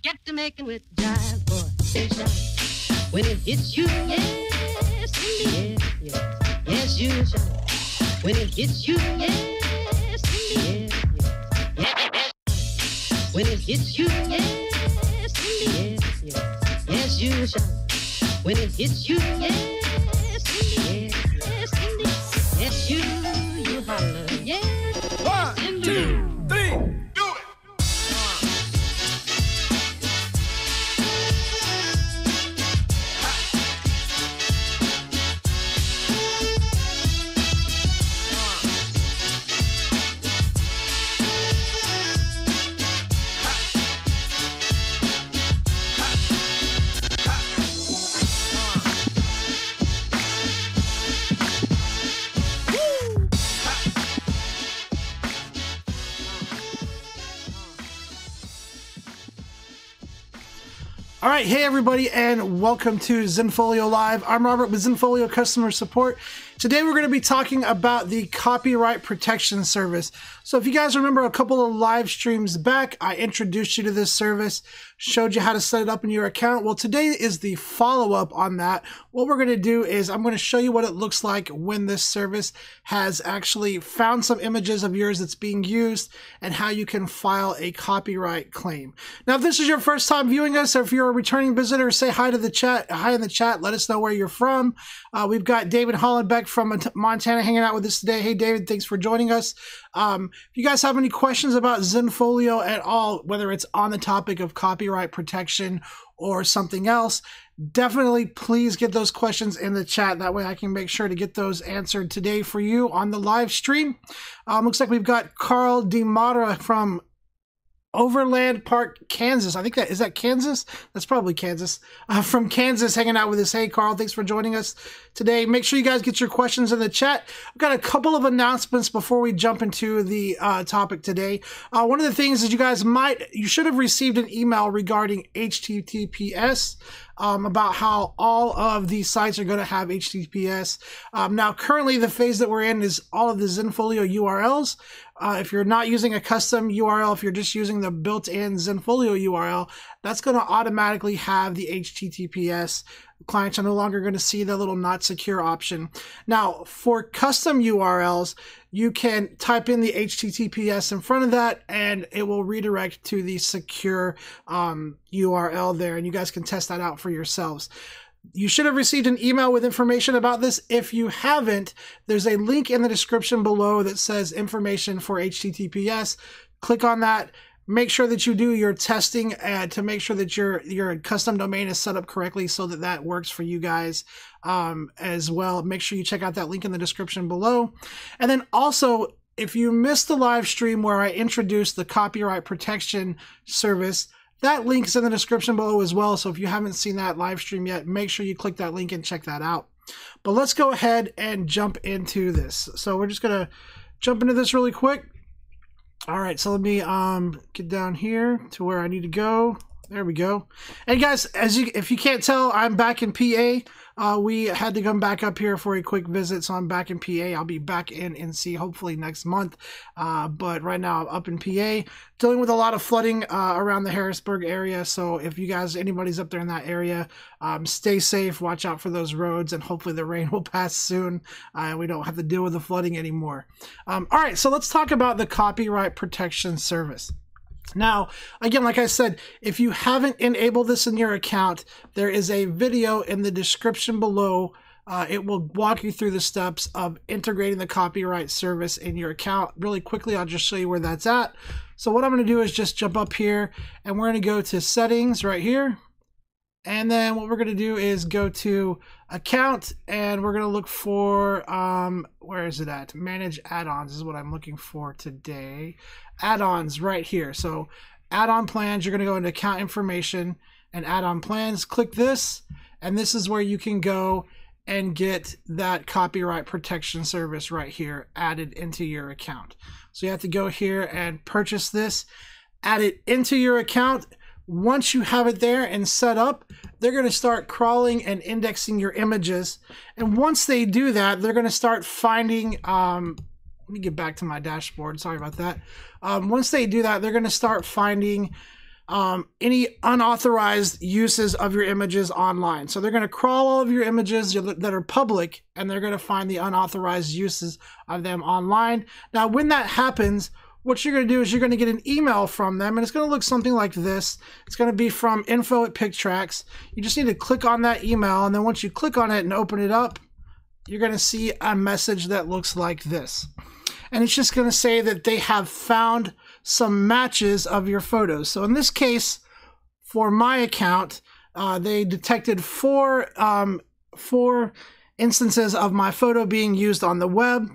Get to making with jive, boy, shine. When it hits you, yes, indeed, yes, yes, you shine. When it hits you, yes, indeed, yes, yes. When it hits you, yes, indeed, yes, yes, you shine. When it hits you, yes, indeed, yes, indeed, yes, you holler, yes. 1, 2, 3. All right, hey everybody, and welcome to Zenfolio Live. I'm Robert with Zenfolio Customer Support. Today we're going to be talking about the copyright protection service. So if you guys remember a couple of live streams back, I introduced you to this service, showed you how to set it up in your account. Well, today is the follow-up on that. What we're going to do is I'm going to show you what it looks like when this service has actually found some images of yours that's being used and how you can file a copyright claim. Now, if this is your first time viewing us, or if you're a returning visitor, say hi to the chat. Hi in the chat. Let us know where you're from. We've got David Hollenbeck from Montana hanging out with us today. Hey, David, thanks for joining us. If you guys have any questions about Zenfolio at all, whether it's on the topic of copyright protection or something else, definitely please get those questions in the chat. That way I can make sure to get those answered today for you on the live stream. Looks like we've got Carl DeMata from Overland Park, Kansas. I think is that Kansas? That's probably Kansas. From Kansas, hanging out with us. Hey, Carl, thanks for joining us today. Make sure you guys get your questions in the chat. I've got a couple of announcements before we jump into the topic today. One of the things is you should have received an email regarding HTTPS. About how all of these sites are going to have HTTPS. Now, currently, the phase that we're in is all of the Zenfolio URLs. If you're not using a custom URL, if you're just using the built-in Zenfolio URL, that's going to automatically have the HTTPS. Clients are no longer going to see the little not secure option. Now, for custom URLs, you can type in the HTTPS in front of that, and it will redirect to the secure URL there, and you guys can test that out for yourselves. You should have received an email with information about this. If you haven't, there's a link in the description below that says information for HTTPS. Click on that. Make sure that you do your testing to make sure that your custom domain is set up correctly so that that works for you guys as well. Make sure you check out that link in the description below. And then also, if you missed the live stream where I introduced the copyright protection service, that link is in the description below as well. So if you haven't seen that live stream yet, make sure you click that link and check that out. But let's go ahead and jump into this. So we're just going to jump into this really quick. All right, so let me get down here to where I need to go. There we go. And guys, if you can't tell, I'm back in PA. We had to come back up here for a quick visit, so I'm back in PA. I'll be back in NC hopefully next month. But right now I'm up in PA, dealing with a lot of flooding around the Harrisburg area. So if you guys, anybody's up there in that area, stay safe, watch out for those roads, and hopefully the rain will pass soon. We don't have to deal with the flooding anymore. All right, so let's talk about the Copyright Protection Service. Now, again, like I said, if you haven't enabled this in your account, there is a video in the description below. It will walk you through the steps of integrating the copyright service in your account. Really quickly, I'll just show you where that's at. So what I'm going to do is just jump up here, and we're going to go to settings right here. And then what we're going to do is go to account, and we're going to look for, where is it at? Manage add-ons is what I'm looking for today. Add-ons right here. So add-on plans, you're going to go into account information and add-on plans. Click this, and this is where you can go and get that copyright protection service right here added into your account. So you have to go here and purchase this, add it into your account. Once you have it there and set up, they're going to start crawling and indexing your images. And once they do that, they're going to start finding, let me get back to my dashboard. Sorry about that. Once they do that, they're going to start finding any unauthorized uses of your images online. So they're going to crawl all of your images that are public, and they're going to find the unauthorized uses of them online. Now, when that happens, what you're going to do is you're going to get an email from them, and it's going to look something like this. It's going to be from info@PicTrax. You just need to click on that email, and then once you click on it and open it up, you're going to see a message that looks like this. And it's just going to say that they have found some matches of your photos. So in this case, for my account, they detected four instances of my photo being used on the web.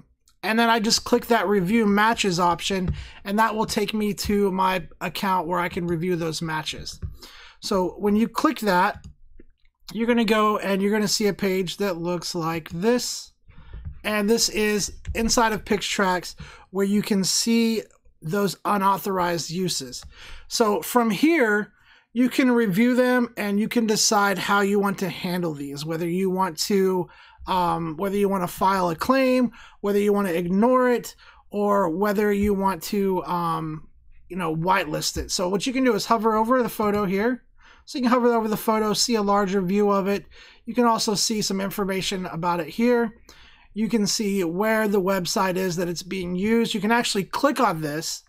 And then I just click that review matches option, and that will take me to my account where I can review those matches. So when you click that, you're going to go and you're going to see a page that looks like this. And this is inside of PicTrax, where you can see those unauthorized uses. So from here, you can review them and you can decide how you want to handle these, whether you want to file a claim, whether you want to ignore it, or whether you want to whitelist it. So what you can do is hover over the photo here. So you can hover over the photo, see a larger view of it. You can also see some information about it here. You can see where the website is that it's being used. You can actually click on this.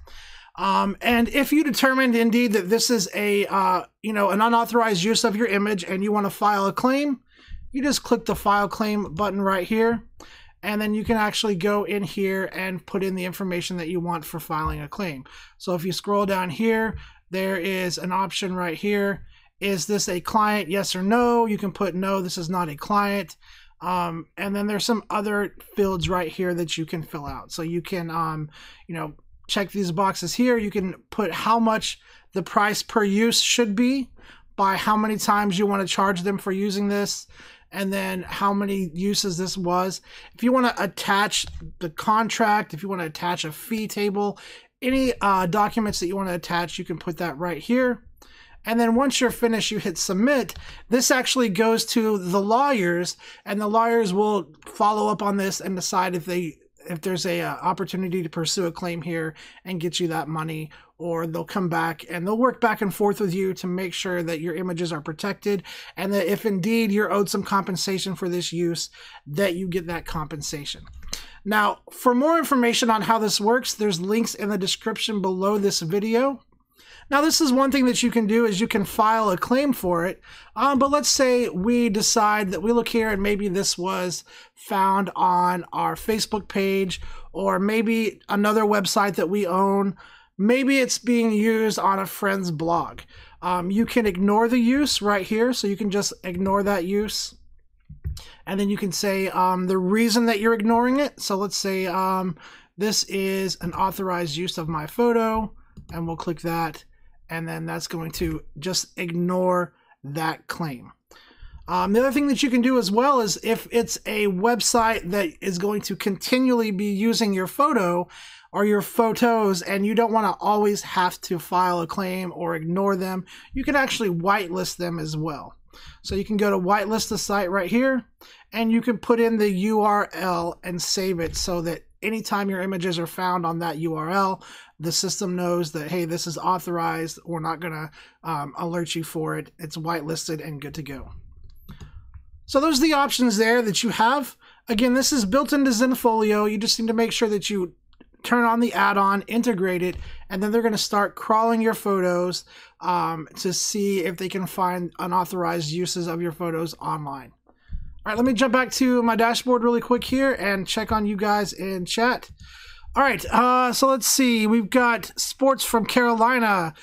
And if you determined indeed that this is an unauthorized use of your image and you want to file a claim, you just click the file claim button right here. And then you can actually go in here and put in the information that you want for filing a claim. So if you scroll down here, there is an option right here. Is this a client? Yes or no. You can put no, this is not a client. And then there's some other fields right here that you can fill out. So you can, check these boxes here. You can put how much the price per use should be by how many times you want to charge them for using this, and then how many uses this was. If you want to attach the contract, if you want to attach a fee table, any documents that you want to attach, you can put that right here. And then once you're finished, you hit submit. This actually goes to the lawyers, and the lawyers will follow up on this and decide if there's a opportunity to pursue a claim here and get you that money, or they'll come back and they'll work back and forth with you to make sure that your images are protected, and that if indeed you're owed some compensation for this use, that you get that compensation. Now, for more information on how this works, there's links in the description below this video. Now, this is one thing that you can do, is you can file a claim for it. But let's say we decide that we look here and maybe this was found on our Facebook page, or maybe another website that we own. Maybe it's being used on a friend's blog. You can ignore the use right here. So you can just ignore that use. And then you can say the reason that you're ignoring it. So let's say this is an authorized use of my photo, and we'll click that. And then that's going to just ignore that claim. The other thing that you can do as well is, if it's a website that is going to continually be using your photo or your photos, and you don't want to always have to file a claim or ignore them, you can actually whitelist them as well. So you can go to whitelist the site right here, and you can put in the URL and save it so that anytime your images are found on that URL, the system knows that, hey, this is authorized. We're not going to alert you for it. It's whitelisted and good to go. So those are the options there that you have. Again, this is built into Zenfolio. You just need to make sure that you turn on the add-on, integrate it, and then they're going to start crawling your photos to see if they can find unauthorized uses of your photos online. All right, let me jump back to my dashboard really quick here and check on you guys in chat. All right, so let's see. We've got Sports from Carolina.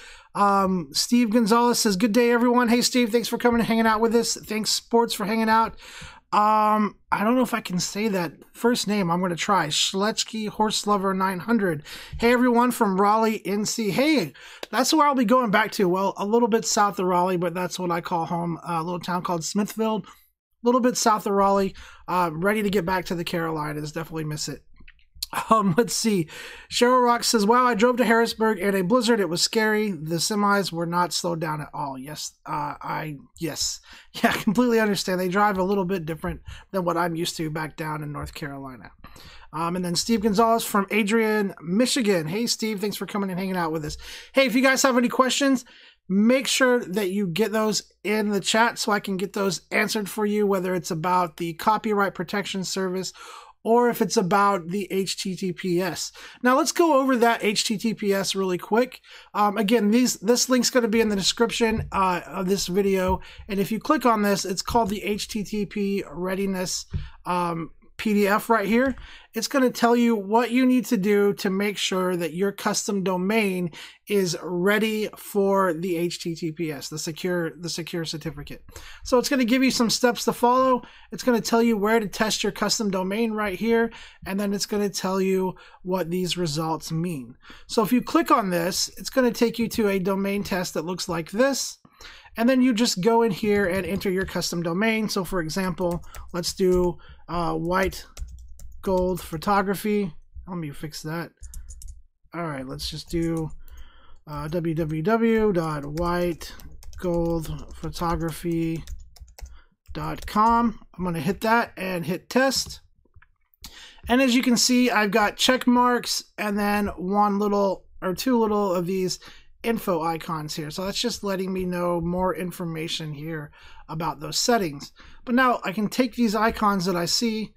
Steve Gonzalez says, good day, everyone. Hey, Steve, thanks for coming and hanging out with us. Thanks, Sports, for hanging out. I don't know if I can say that first name. I'm going to try. Schletsky Horse Lover 900. Hey, everyone from Raleigh, NC. Hey, that's where I'll be going back to. Well, a little bit south of Raleigh, but that's what I call home. A little town called Smithfield. A little bit south of Raleigh. Ready to get back to the Carolinas. Definitely miss it. Let's see. Cheryl Rock says, wow, I drove to Harrisburg in a blizzard. It was scary. The semis were not slowed down at all. Yes, yes. Yeah, I completely understand. They drive a little bit different than what I'm used to back down in North Carolina. And then Steve Gonzalez from Adrian, Michigan. Hey, Steve, thanks for coming and hanging out with us. Hey, if you guys have any questions, make sure that you get those in the chat so I can get those answered for you, whether it's about the copyright protection service or if it's about the HTTPS. Now let's go over that HTTPS really quick. Again, this link's going to be in the description of this video, and if you click on this, it's called the Http Readiness PDF right here. It's going to tell you what you need to do to make sure that your custom domain is ready for the HTTPS, the secure certificate. So it's going to give you some steps to follow. It's going to tell you where to test your custom domain right here, and then it's going to tell you what these results mean. So if you click on this, it's going to take you to a domain test that looks like this. And then you just go in here and enter your custom domain. So for example, let's do white gold photography. Let me fix that. All right, let's just do www.whitegoldphotography.com. I'm going to hit that and hit test. And as you can see, I've got check marks and then one little or two little of these info icons here. So that's just letting me know more information here about those settings. But now I can take these icons that I see,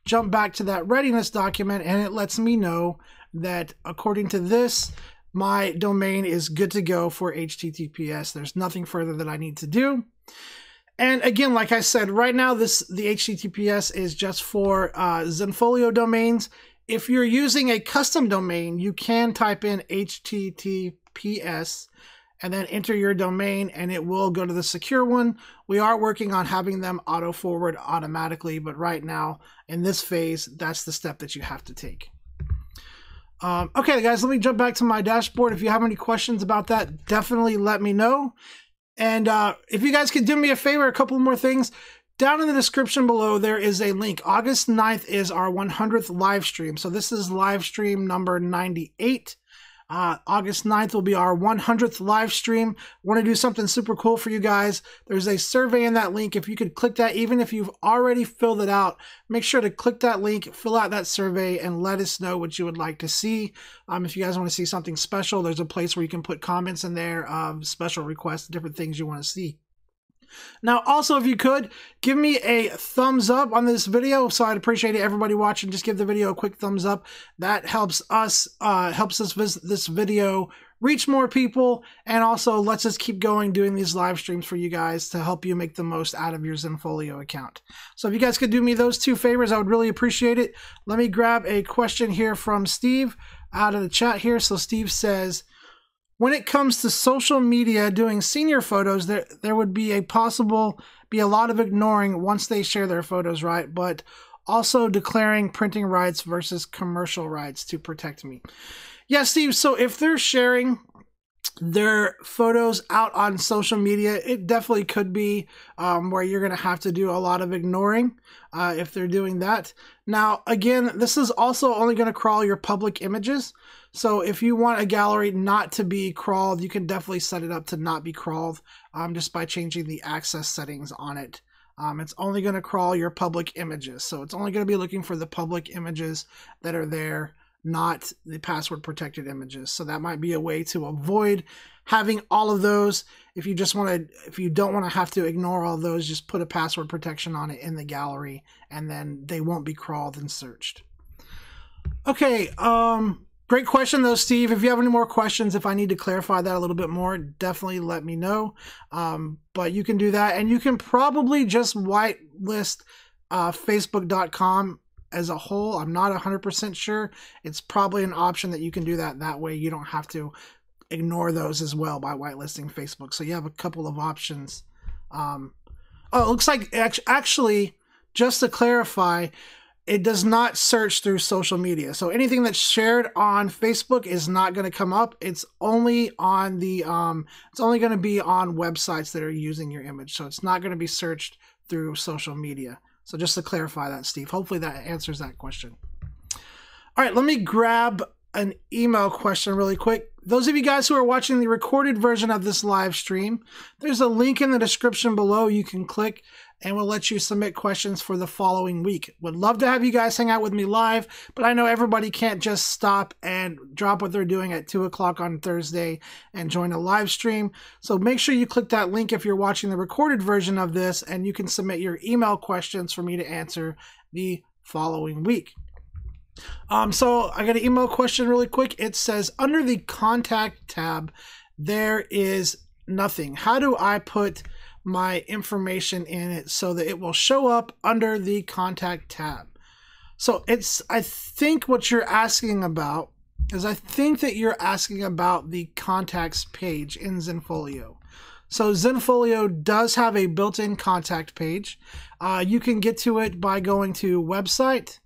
jump back to that readiness document, and it lets me know that according to this, my domain is good to go for HTTPS. There's nothing further that I need to do. And again, like I said, right now the HTTPS is just for Zenfolio domains. If you're using a custom domain, you can type in HTTPS and then enter your domain, and it will go to the secure one. We are working on having them auto forward automatically, but right now in this phase, that's the step that you have to take. Okay, guys, let me jump back to my dashboard. If you have any questions about that, definitely let me know. And if you guys could do me a favor, a couple more things. Down in the description below, there is a link. August 9th is our 100th live stream. So this is live stream number 98. August 9th will be our 100th live stream. Want to do something super cool for you guys. There's a survey in that link. If you could click that, even if you've already filled it out, make sure to click that link, fill out that survey, and let us know what you would like to see. If you guys want to see something special, there's a place where you can put comments in there of special requests, different things you want to see. Now, also, if you could, give me a thumbs up on this video. So I'd appreciate it. Everybody watching, just give the video a quick thumbs up. That helps us, this video reach more people, and also lets us keep going doing these live streams for you guys to help you make the most out of your Zenfolio account. So if you guys could do me those two favors, I would really appreciate it. Let me grab a question here from Steve out of the chat here. So Steve says, when it comes to social media doing senior photos, there would be a lot of ignoring once they share their photos, right? But also declaring printing rights versus commercial rights to protect me. Yeah, Steve, so if they're sharing their photos out on social media, it definitely could be where you're going to have to do a lot of ignoring if they're doing that. Now, again, this is also only going to crawl your public images. So if you want a gallery not to be crawled, you can definitely set it up to not be crawled just by changing the access settings on it. It's only going to crawl your public images. So it's only going to be looking for the public images that are there, not the password protected images. So that might be a way to avoid having all of those. If you don't want to have to ignore all those, just put a password protection on it in the gallery, and then they won't be crawled and searched. Okay, Great question though, Steve. If you have any more questions, if I need to clarify that a little bit more, definitely let me know. But you can do that, and you can probably just whitelist Facebook.com as a whole. I'm not 100% sure. It's probably an option that you can do that. That way you don't have to ignore those as well by whitelisting Facebook. So you have a couple of options. Oh, it looks like actually, just to clarify, it does not search through social media. So anything that's shared on Facebook is not going to come up. It's only on the it's only going to be on websites that are using your image. So it's not going to be searched through social media. So just to clarify that, Steve, hopefully that answers that question. All right, let me grab an email question really quick. Those of you guys who are watching the recorded version of this live stream, there's a link in the description below you can click, and we'll let you submit questions for the following week. Would love to have you guys hang out with me live, but I know everybody can't just stop and drop what they're doing at 2 o'clock on Thursday and join a live stream. So make sure you click that link if you're watching the recorded version of this, and you can submit your email questions for me to answer the following week. So I got an email question really quick. It says, under the contact tab, there is nothing. How do I put my information in it so that it will show up under the contact tab? So I think what you're asking about is, I think that you're asking about the contacts page in Zenfolio. So Zenfolio does have a built-in contact page. You can get to it by going to website,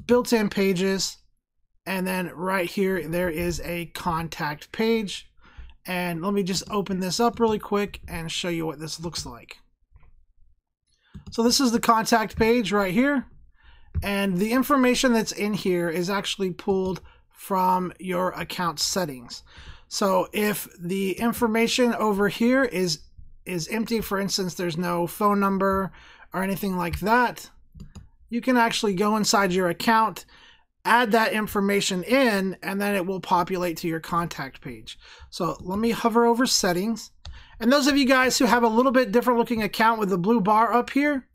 built-in pages, and then right here there is a contact page. And let me just open this up really quick and show you what this looks like. So this is the contact page right here, and the information that's in here is actually pulled from your account settings. So if the information over here is empty, for instance, there's no phone number or anything like that, you can actually go inside your account, add that information in, and then it will populate to your contact page. So let me hover over settings. And those of you guys who have a little bit different looking account with the blue bar up here,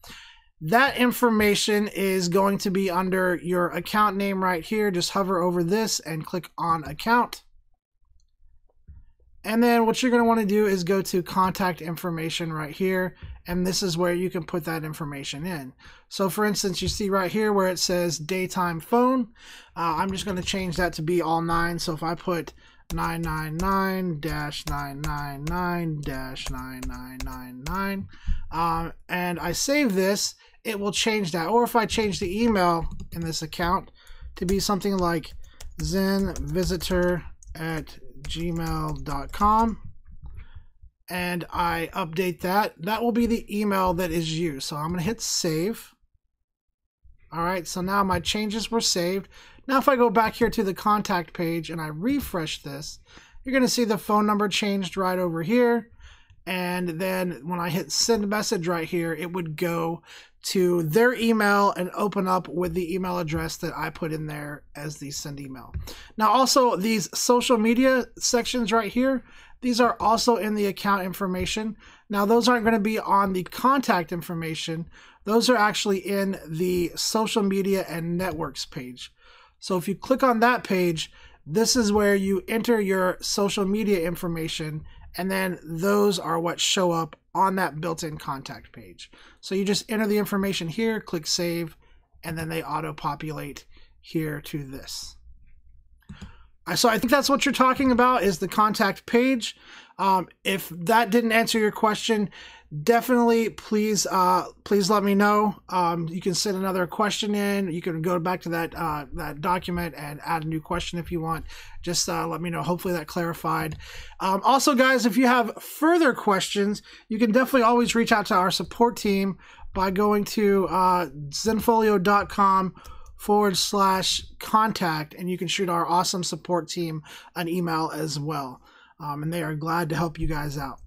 that information is going to be under your account name right here. Just hover over this and click on account. And then what you're going to want to do is go to contact information right here, and this is where you can put that information in. So for instance, you see right here where it says daytime phone, I'm just going to change that to be all 9. So if I put 999-999-9999 and I save this, it will change that. Or if I change the email in this account to be something like zenvisitor@gmail.com, and I update that, that will be the email that is used. So I'm going to hit save. All right, so now my changes were saved. Now if I go back here to the contact page and I refresh this, you're going to see the phone number changed right over here. And then when I hit send message right here, it would go to their email and open up with the email address that I put in there as the send email. Now also, these social media sections right here, these are also in the account information. Now those aren't going to be on the contact information. Those are actually in the social media and networks page. So if you click on that page, this is where you enter your social media information, and then those are what show up on that built-in contact page. So you just enter the information here, click save, and then they auto-populate here to this. So I think that's what you're talking about, is the contact page. If that didn't answer your question, definitely please let me know. You can send another question in. You can go back to that document and add a new question if you want. Just let me know. Hopefully that clarified. Also, guys, if you have further questions, you can definitely always reach out to our support team by going to zenfolio.com/contact, and you can shoot our awesome support team an email as well. And they are glad to help you guys out.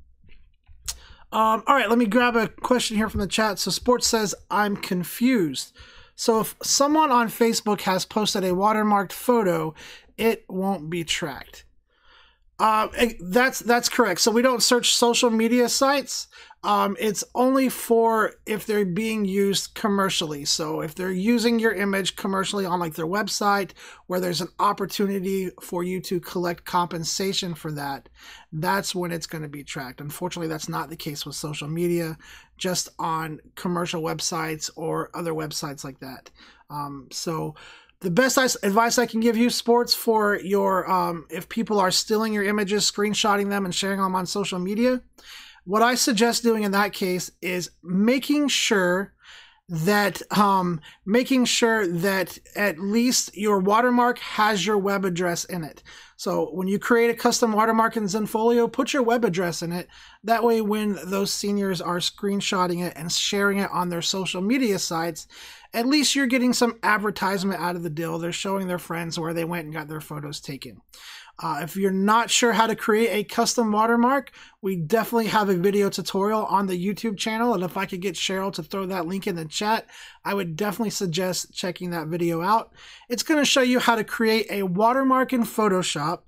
All right, let me grab a question here from the chat. So Sports says, I'm confused. So if someone on Facebook has posted a watermarked photo, it won't be tracked. That's correct. So we don't search social media sites. It's only for if they're being used commercially. So if they're using your image commercially on like their website, where there's an opportunity for you to collect compensation for that, that's when it's going to be tracked. Unfortunately, that's not the case with social media, just on commercial websites or other websites like that. So the best advice I can give you, sports, for your if people are stealing your images, screenshotting them, and sharing them on social media, what I suggest doing in that case is making sure that at least your watermark has your web address in it. So when you create a custom watermark in Zenfolio, put your web address in it. That way, when those seniors are screenshotting it and sharing it on their social media sites, at least you're getting some advertisement out of the deal. They're showing their friends where they went and got their photos taken. If you're not sure how to create a custom watermark, we definitely have a video tutorial on the YouTube channel. And if I could get Cheryl to throw that link in the chat, I would definitely suggest checking that video out. It's going to show you how to create a watermark in Photoshop,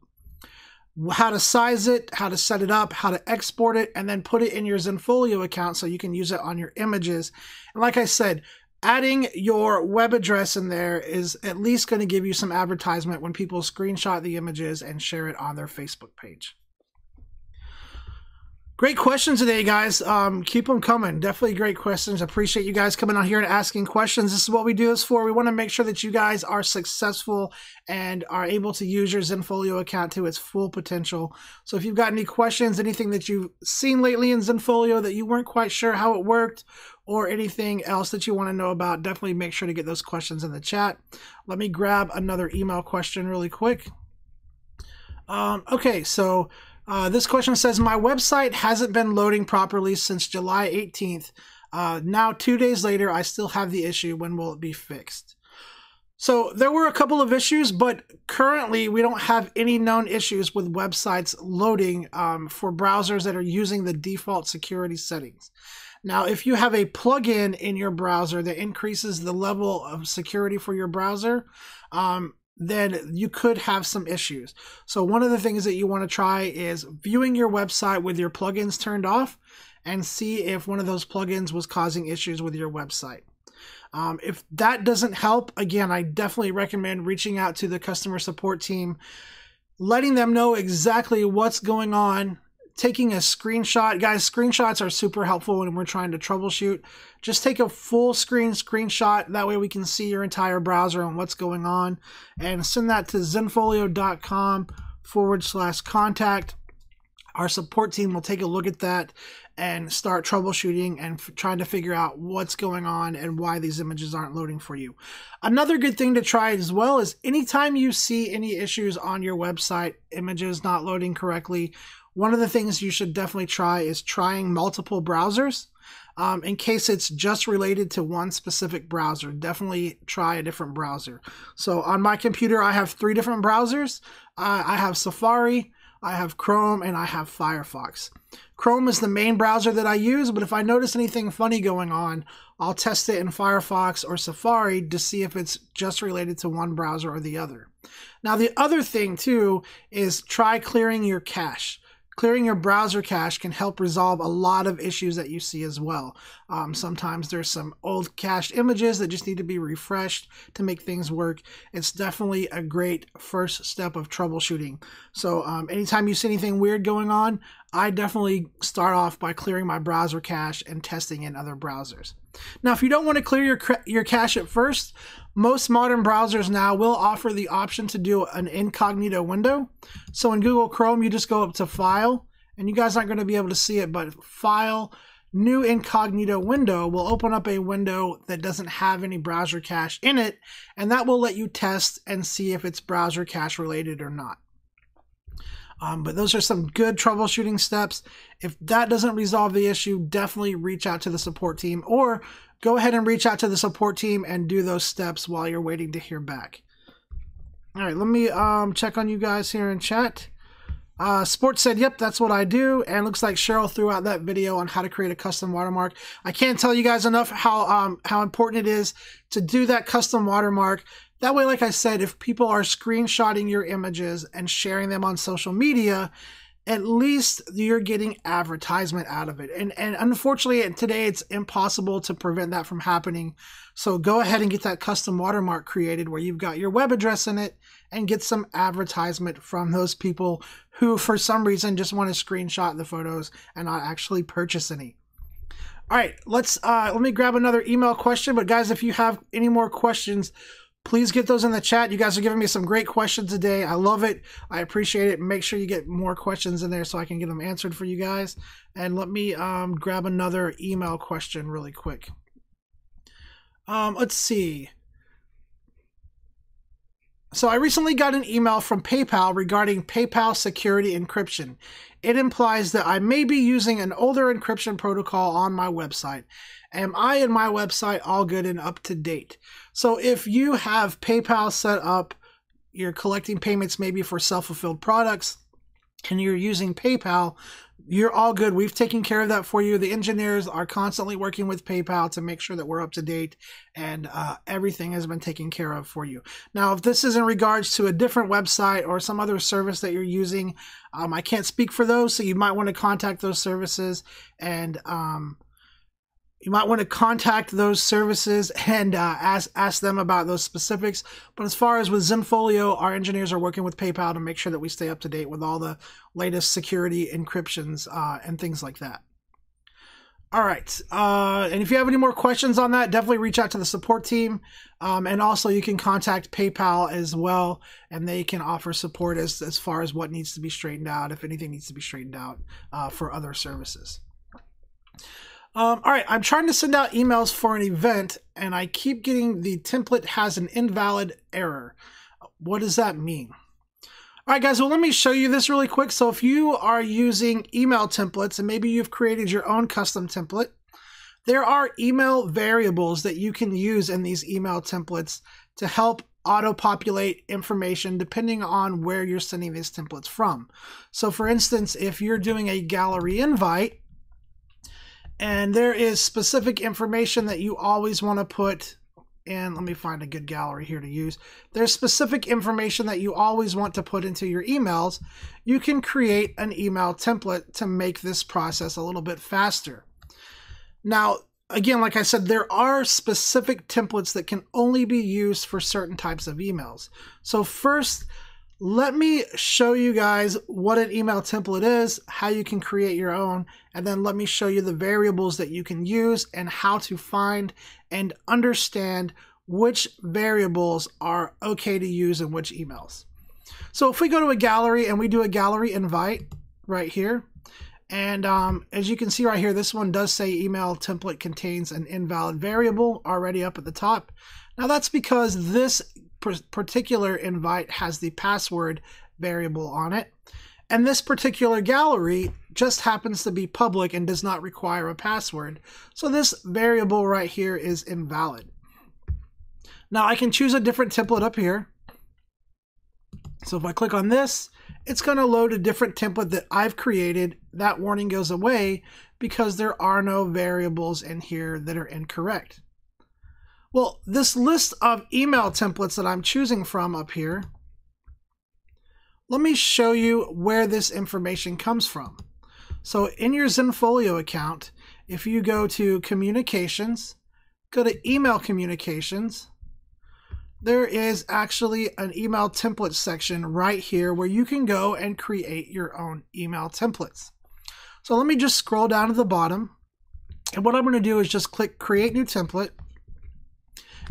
how to size it, how to set it up, how to export it, and then put it in your Zenfolio account so you can use it on your images. And like I said, adding your web address in there is at least going to give you some advertisement when people screenshot the images and share it on their Facebook page. Great questions today, guys. Keep them coming. Definitely great questions. Appreciate you guys coming on here and asking questions. This is what we do this for. We want to make sure that you guys are successful and are able to use your Zenfolio account to its full potential. So if you've got any questions, anything that you've seen lately in Zenfolio that you weren't quite sure how it worked, or anything else that you want to know about, definitely make sure to get those questions in the chat. Let me grab another email question really quick. Okay, so this question says, my website hasn't been loading properly since July 18th. Now 2 days later, I still have the issue. When will it be fixed? So there were a couple of issues, but currently we don't have any known issues with websites loading for browsers that are using the default security settings. Now, if you have a plugin in your browser that increases the level of security for your browser, then you could have some issues. So one of the things that you want to try is viewing your website with your plugins turned off and see if one of those plugins was causing issues with your website. If that doesn't help, again, I definitely recommend reaching out to the customer support team, letting them know exactly what's going on, taking a screenshot. Guys, screenshots are super helpful when we're trying to troubleshoot. Just take a full screen screenshot. That way we can see your entire browser and what's going on, and send that to zenfolio.com/contact. Our support team will take a look at that and start troubleshooting and trying to figure out what's going on and why these images aren't loading for you. Another good thing to try as well is anytime you see any issues on your website, images not loading correctly, one of the things you should definitely try is trying multiple browsers. In case it's just related to one specific browser, definitely try a different browser. So on my computer, I have 3 different browsers. I have Safari, I have Chrome, and I have Firefox. Chrome is the main browser that I use, but if I notice anything funny going on, I'll test it in Firefox or Safari to see if it's just related to one browser or the other. Now, the other thing too is try clearing your cache. Clearing your browser cache can help resolve a lot of issues that you see as well. Sometimes there's some old cached images that just need to be refreshed to make things work. It's definitely a great first step of troubleshooting. So anytime you see anything weird going on, I definitely start off by clearing my browser cache and testing in other browsers. Now, if you don't want to clear your cache at first, most modern browsers now will offer the option to do an incognito window. So in Google Chrome, you just go up to File, and you guys aren't going to be able to see it, but File, New Incognito Window will open up a window that doesn't have any browser cache in it, and that will let you test and see if it's browser cache related or not. But those are some good troubleshooting steps. If that doesn't resolve the issue, definitely reach out to the support team, or go ahead and reach out to the support team and do those steps while you're waiting to hear back. All right, let me check on you guys here in chat. Sports said, yep, that's what I do. And looks like Cheryl threw out that video on how to create a custom watermark. I can't tell you guys enough how important it is to do that custom watermark. That way, like I said, if people are screenshotting your images and sharing them on social media, at least you're getting advertisement out of it. And unfortunately, today it's impossible to prevent that from happening. So go ahead and get that custom watermark created where you've got your web address in it and get some advertisement from those people who, for some reason, just want to screenshot the photos and not actually purchase any. All right, let me grab another email question. But guys, if you have any more questions, please get those in the chat. You guys are giving me some great questions today. I love it. I appreciate it. Make sure you get more questions in there so I can get them answered for you guys. And let me grab another email question really quick. Let's see. So I recently got an email from PayPal regarding PayPal security encryption. It implies that I may be using an older encryption protocol on my website. Am I and my website all good and up to date? So if you have PayPal set up, you're collecting payments maybe for self-fulfilled products, and you're using PayPal, you're all good. We've taken care of that for you. The engineers are constantly working with PayPal to make sure that we're up to date, and everything has been taken care of for you. Now, if this is in regards to a different website or some other service that you're using, I can't speak for those, so you might want to contact those services and ask them about those specifics. But as far as with Zenfolio, our engineers are working with PayPal to make sure that we stay up to date with all the latest security encryptions and things like that. All right. And if you have any more questions on that, definitely reach out to the support team. And also you can contact PayPal as well, and they can offer support as far as what needs to be straightened out, if anything needs to be straightened out for other services. All right, I'm trying to send out emails for an event, and I keep getting the template has an invalid error. What does that mean? All right, guys, well, let me show you this really quick. So if you are using email templates, and maybe you've created your own custom template, there are email variables that you can use in these email templates to help auto-populate information depending on where you're sending these templates from. So for instance, if you're doing a gallery invite, and there is specific information that you always want to put in, let me find a good gallery here to use. There's specific information that you always want to put into your emails. You can create an email template to make this process a little bit faster. Now, again, like I said, there are specific templates that can only be used for certain types of emails. So first, let me show you guys what an email template is, how you can create your own, and then let me show you the variables that you can use and how to find and understand which variables are okay to use in which emails. So if we go to a gallery and we do a gallery invite right here, and as you can see right here, this one does say email template contains an invalid variable already up at the top. Now that's because this particular invite has the password variable on it, and this particular gallery just happens to be public and does not require a password. So this variable right here is invalid. Now I can choose a different template up here. So if I click on this, it's going to load a different template that I've created. That warning goes away because there are no variables in here that are incorrect. Well, this list of email templates that I'm choosing from up here, let me show you where this information comes from. So in your Zenfolio account, if you go to Communications, go to Email Communications, there is actually an email template section right here where you can go and create your own email templates. So let me just scroll down to the bottom, and what I'm going to do is just click Create New Template.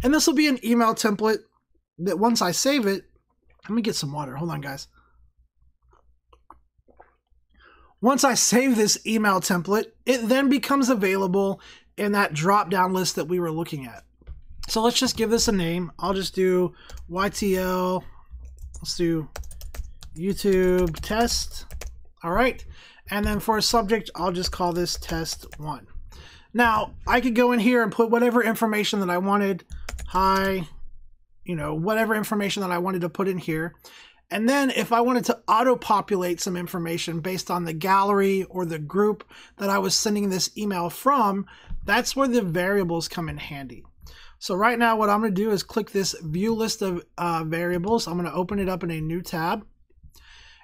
And this will be an email template that once I save it, let me get some water. Hold on, guys. Once I save this email template, it then becomes available in that drop-down list that we were looking at. So let's just give this a name. I'll just do YTL. Let's do YouTube test. All right. And then for a subject, I'll just call this test 1. Now, I could go in here and put whatever information that I wanted. Hi, whatever information that I wanted to put in here. And then if I wanted to auto-populate some information based on the gallery or the group that I was sending this email from, that's where the variables come in handy. So right now what I'm going to do is click this view list of variables. I'm going to open it up in a new tab.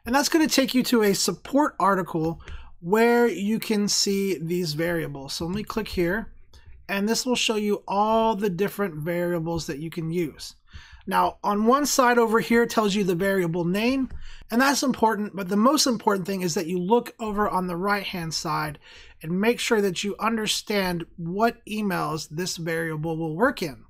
And that's going to take you to a support article where you can see these variables. So let me click here, and this will show you all the different variables that you can use. Now, on one side over here tells you the variable name, and that's important, but the most important thing is that you look over on the right-hand side and make sure that you understand what emails this variable will work in.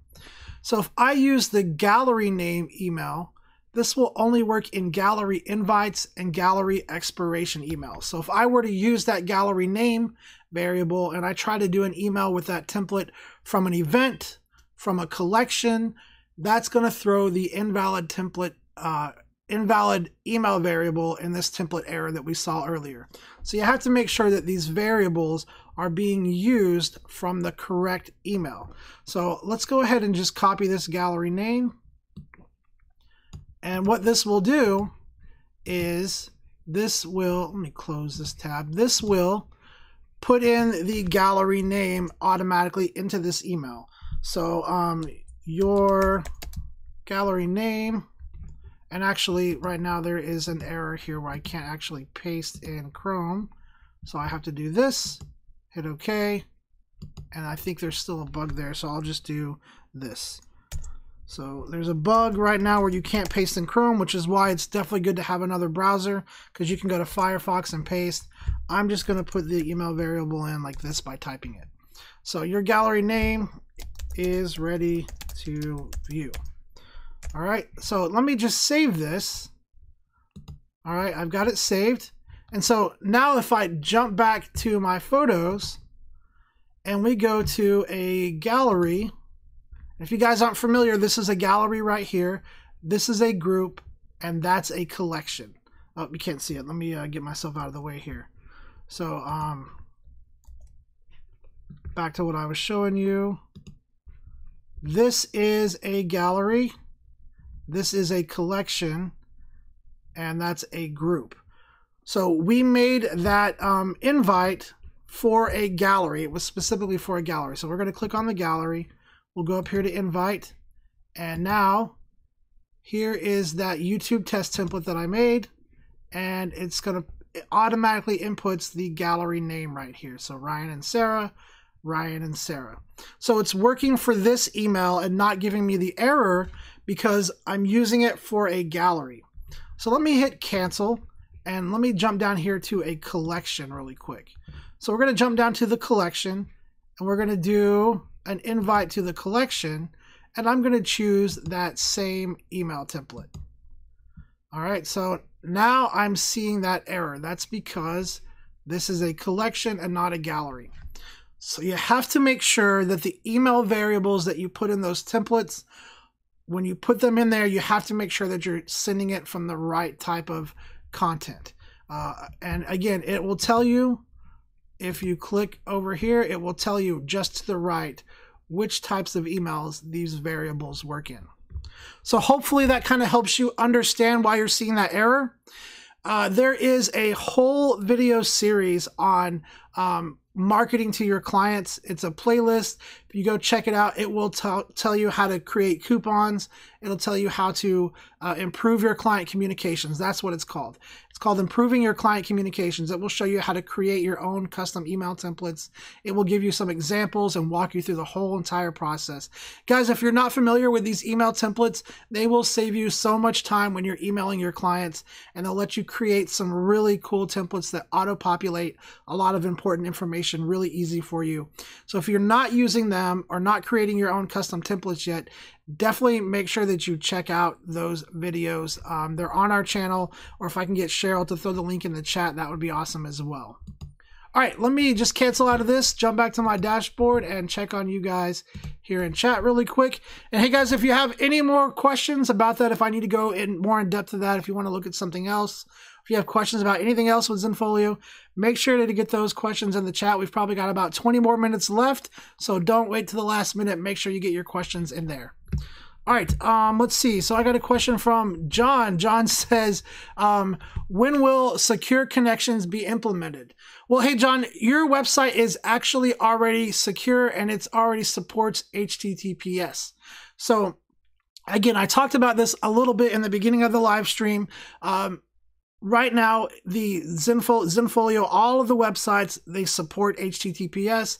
So if I use the gallery name email, this will only work in gallery invites and gallery expiration emails. So if I were to use that gallery name variable and I try to do an email with that template from an event, from a collection, that's going to throw the invalid template, invalid email variable in this template error that we saw earlier. So you have to make sure that these variables are being used from the correct email. So let's go ahead and just copy this gallery name. And what this will do is this will, let me close this tab, this will put in the gallery name automatically into this email. So your gallery name, and actually right now there is an error here where I can't actually paste in Chrome. So I have to do this, hit OK, and I think there's still a bug there, so I'll just do this. So there's a bug right now where you can't paste in Chrome, which is why it's definitely good to have another browser, because you can go to Firefox and paste. I'm just going to put the email variable in like this by typing it. So your gallery name is ready to view. All right, so let me just save this. All right, I've got it saved. And so now if I jump back to my photos and we go to a gallery, if you guys aren't familiar, this is a gallery right here. This is a group, and that's a collection. Oh, you can't see it. Let me get myself out of the way here. So back to what I was showing you. This is a gallery. This is a collection, and that's a group. So we made that invite for a gallery. It was specifically for a gallery. So we're going to click on the gallery. We'll go up here to invite, and now here is that YouTube test template that I made, and it automatically inputs the gallery name right here. So Ryan and Sarah, Ryan and Sarah. So it's working for this email and not giving me the error because I'm using it for a gallery. So let me hit cancel, and let me jump down here to a collection really quick. So we're going to jump down to the collection, and we're going to do an invite to the collection, and I'm going to choose that same email template. All right, so now I'm seeing that error. That's because this is a collection and not a gallery. So you have to make sure that the email variables that you put in those templates, when you put them in there, you have to make sure that you're sending it from the right type of content. And again, it will tell you, if you click over here, it will tell you just to the right which types of emails these variables work in. So hopefully that kind of helps you understand why you're seeing that error. There is a whole video series on marketing to your clients. It's a playlist. If you go check it out, it will tell you how to create coupons. It'll tell you how to improve your client communications. That's what it's called. It's called Improving Your Client Communications. It will show you how to create your own custom email templates. It will give you some examples and walk you through the whole entire process. Guys, if you're not familiar with these email templates, they will save you so much time when you're emailing your clients, and they'll let you create some really cool templates that auto-populate a lot of important information really easy for you. So if you're not using them or not creating your own custom templates yet, definitely make sure that you check out those videos. They're on our channel, or if I can get Cheryl to throw the link in the chat, that would be awesome as well. All right, let me just cancel out of this, jump back to my dashboard, and check on you guys here in chat really quick. And hey guys, if you have any more questions about that, if I need to go more in depth to that, if you want to look at something else, if you have questions about anything else with Zenfolio, make sure to get those questions in the chat. We've probably got about 20 more minutes left, so don't wait to the last minute. Make sure you get your questions in there. All right, let's see. So I got a question from John. John says, when will secure connections be implemented? Well, hey, John, your website is actually already secure and it already supports HTTPS. So again, I talked about this a little bit in the beginning of the live stream. Right now, the Zenfolio, all of the websites, they support HTTPS,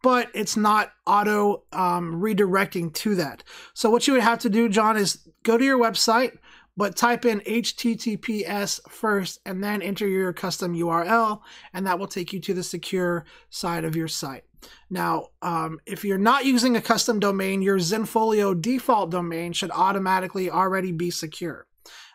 but it's not auto redirecting to that. So what you would have to do, John, is go to your website, but type in HTTPS first and then enter your custom URL, and that will take you to the secure side of your site. Now, if you're not using a custom domain, your Zenfolio default domain should automatically already be secure.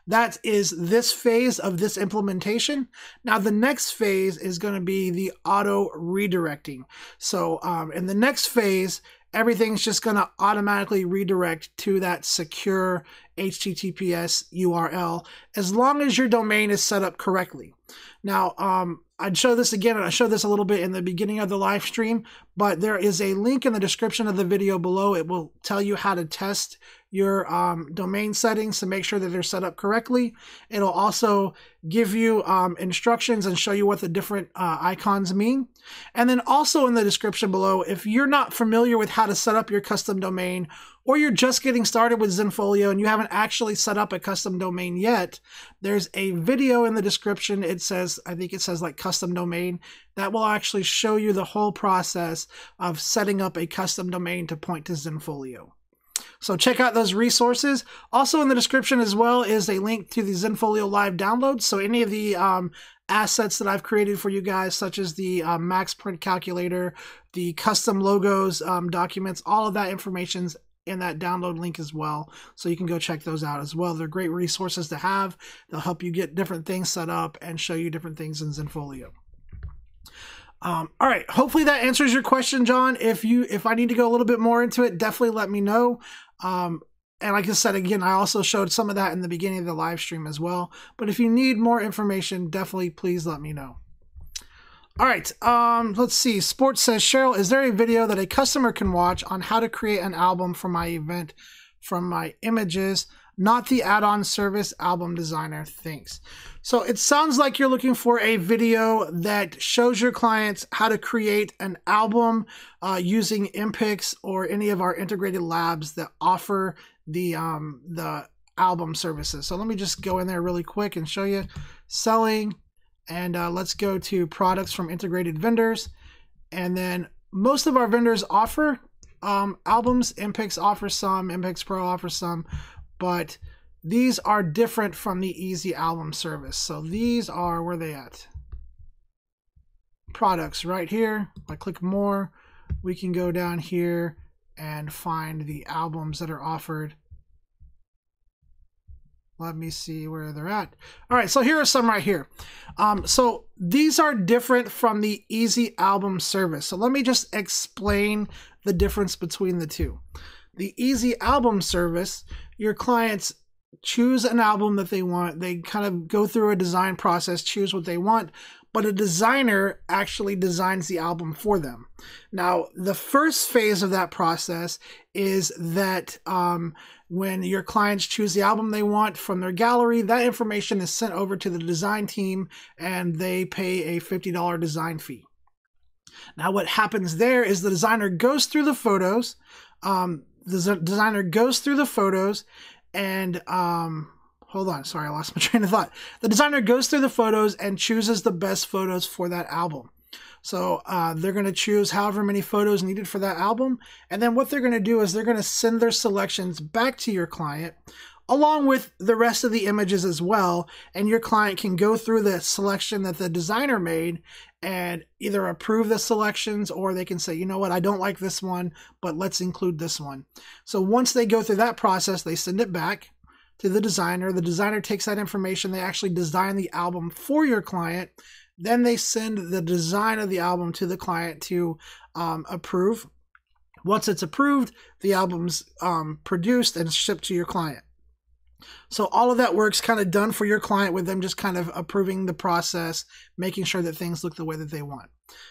That is this phase of this implementation. Now, the next phase is going to be the auto redirecting. So in the next phase, everything's just going to automatically redirect to that secure HTTPS URL as long as your domain is set up correctly. Now, I'd show this again, and I showed this a little bit in the beginning of the live stream, but there is a link in the description of the video below. It will tell you how to test your domain settings to make sure that they're set up correctly. It'll also give you instructions and show you what the different icons mean. And then also in the description below, if you're not familiar with how to set up your custom domain, or you're just getting started with Zenfolio and you haven't actually set up a custom domain yet, there's a video in the description. It says, I think it says like custom domain, that will actually show you the whole process of setting up a custom domain to point to Zenfolio. So check out those resources. Also in the description as well is a link to the Zenfolio Live download. So any of the assets that I've created for you guys, such as the max print calculator, the custom logos documents, all of that information's in that download link as well. So you can go check those out as well. They're great resources to have. They'll help you get different things set up and show you different things in Zenfolio. All right, hopefully that answers your question, John. If I need to go a little bit more into it, definitely let me know. And like I said, again, I also showed some of that in the beginning of the live stream as well. But if you need more information, definitely please let me know. All right, let's see. Sports says, Cheryl, is there a video that a customer can watch on how to create an album for my event from my images, not the add-on service album designer? Thanks. So it sounds like you're looking for a video that shows your clients how to create an album using Impix or any of our integrated labs that offer the album services. So let me just go in there really quick and show you selling. And let's go to products from integrated vendors. And then most of our vendors offer albums. Impix offers some, Impix Pro offers some, but these are different from the Easy Album service. So these are, where are they at? Products right here. If I click more, we can go down here and find the albums that are offered. Let me see where they're at. All right, so here are some right here. So these are different from the Easy Album service. So let me just explain the difference between the two. The Easy Album service, your clients choose an album that they want. They kind of go through a design process, choose what they want, but a designer actually designs the album for them. Now, the first phase of that process is that when your clients choose the album they want from their gallery, that information is sent over to the design team and they pay a $50 design fee. Now, what happens there is the designer goes through the photos. And hold on, sorry, I lost my train of thought. The designer goes through the photos and chooses the best photos for that album. So they're going to choose however many photos needed for that album. And then what they're going to do is they're going to send their selections back to your client along with the rest of the images as well. And your client can go through the selection that the designer made and either approve the selections, or they can say, you know what, I don't like this one, but let's include this one. So once they go through that process, they send it back to the designer. The designer takes that information. They actually design the album for your client. Then they send the design of the album to the client to approve. Once it's approved, the album's produced and shipped to your client. So all of that work's kind of done for your client with them just kind of approving the process, making sure that things look the way that they want.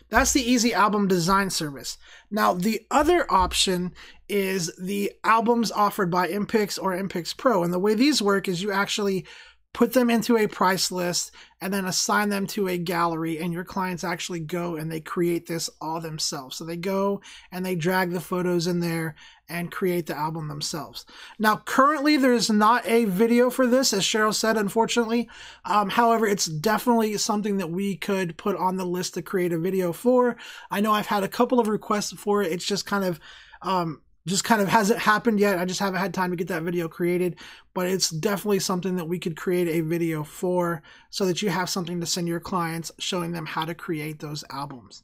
That's the Easy Album Design Service. Now, the other option is the albums offered by MPix or MPix Pro. And the way these work is you actually put them into a price list and then assign them to a gallery, and your clients actually go and they create this all themselves. So they go and they drag the photos in there and create the album themselves. Now, currently there's not a video for this, as Cheryl said, unfortunately. However, it's definitely something that we could put on the list to create a video for. I know I've had a couple of requests for it. It's just kind of hasn't happened yet. I just haven't had time to get that video created, but it's definitely something that we could create a video for so that you have something to send your clients showing them how to create those albums.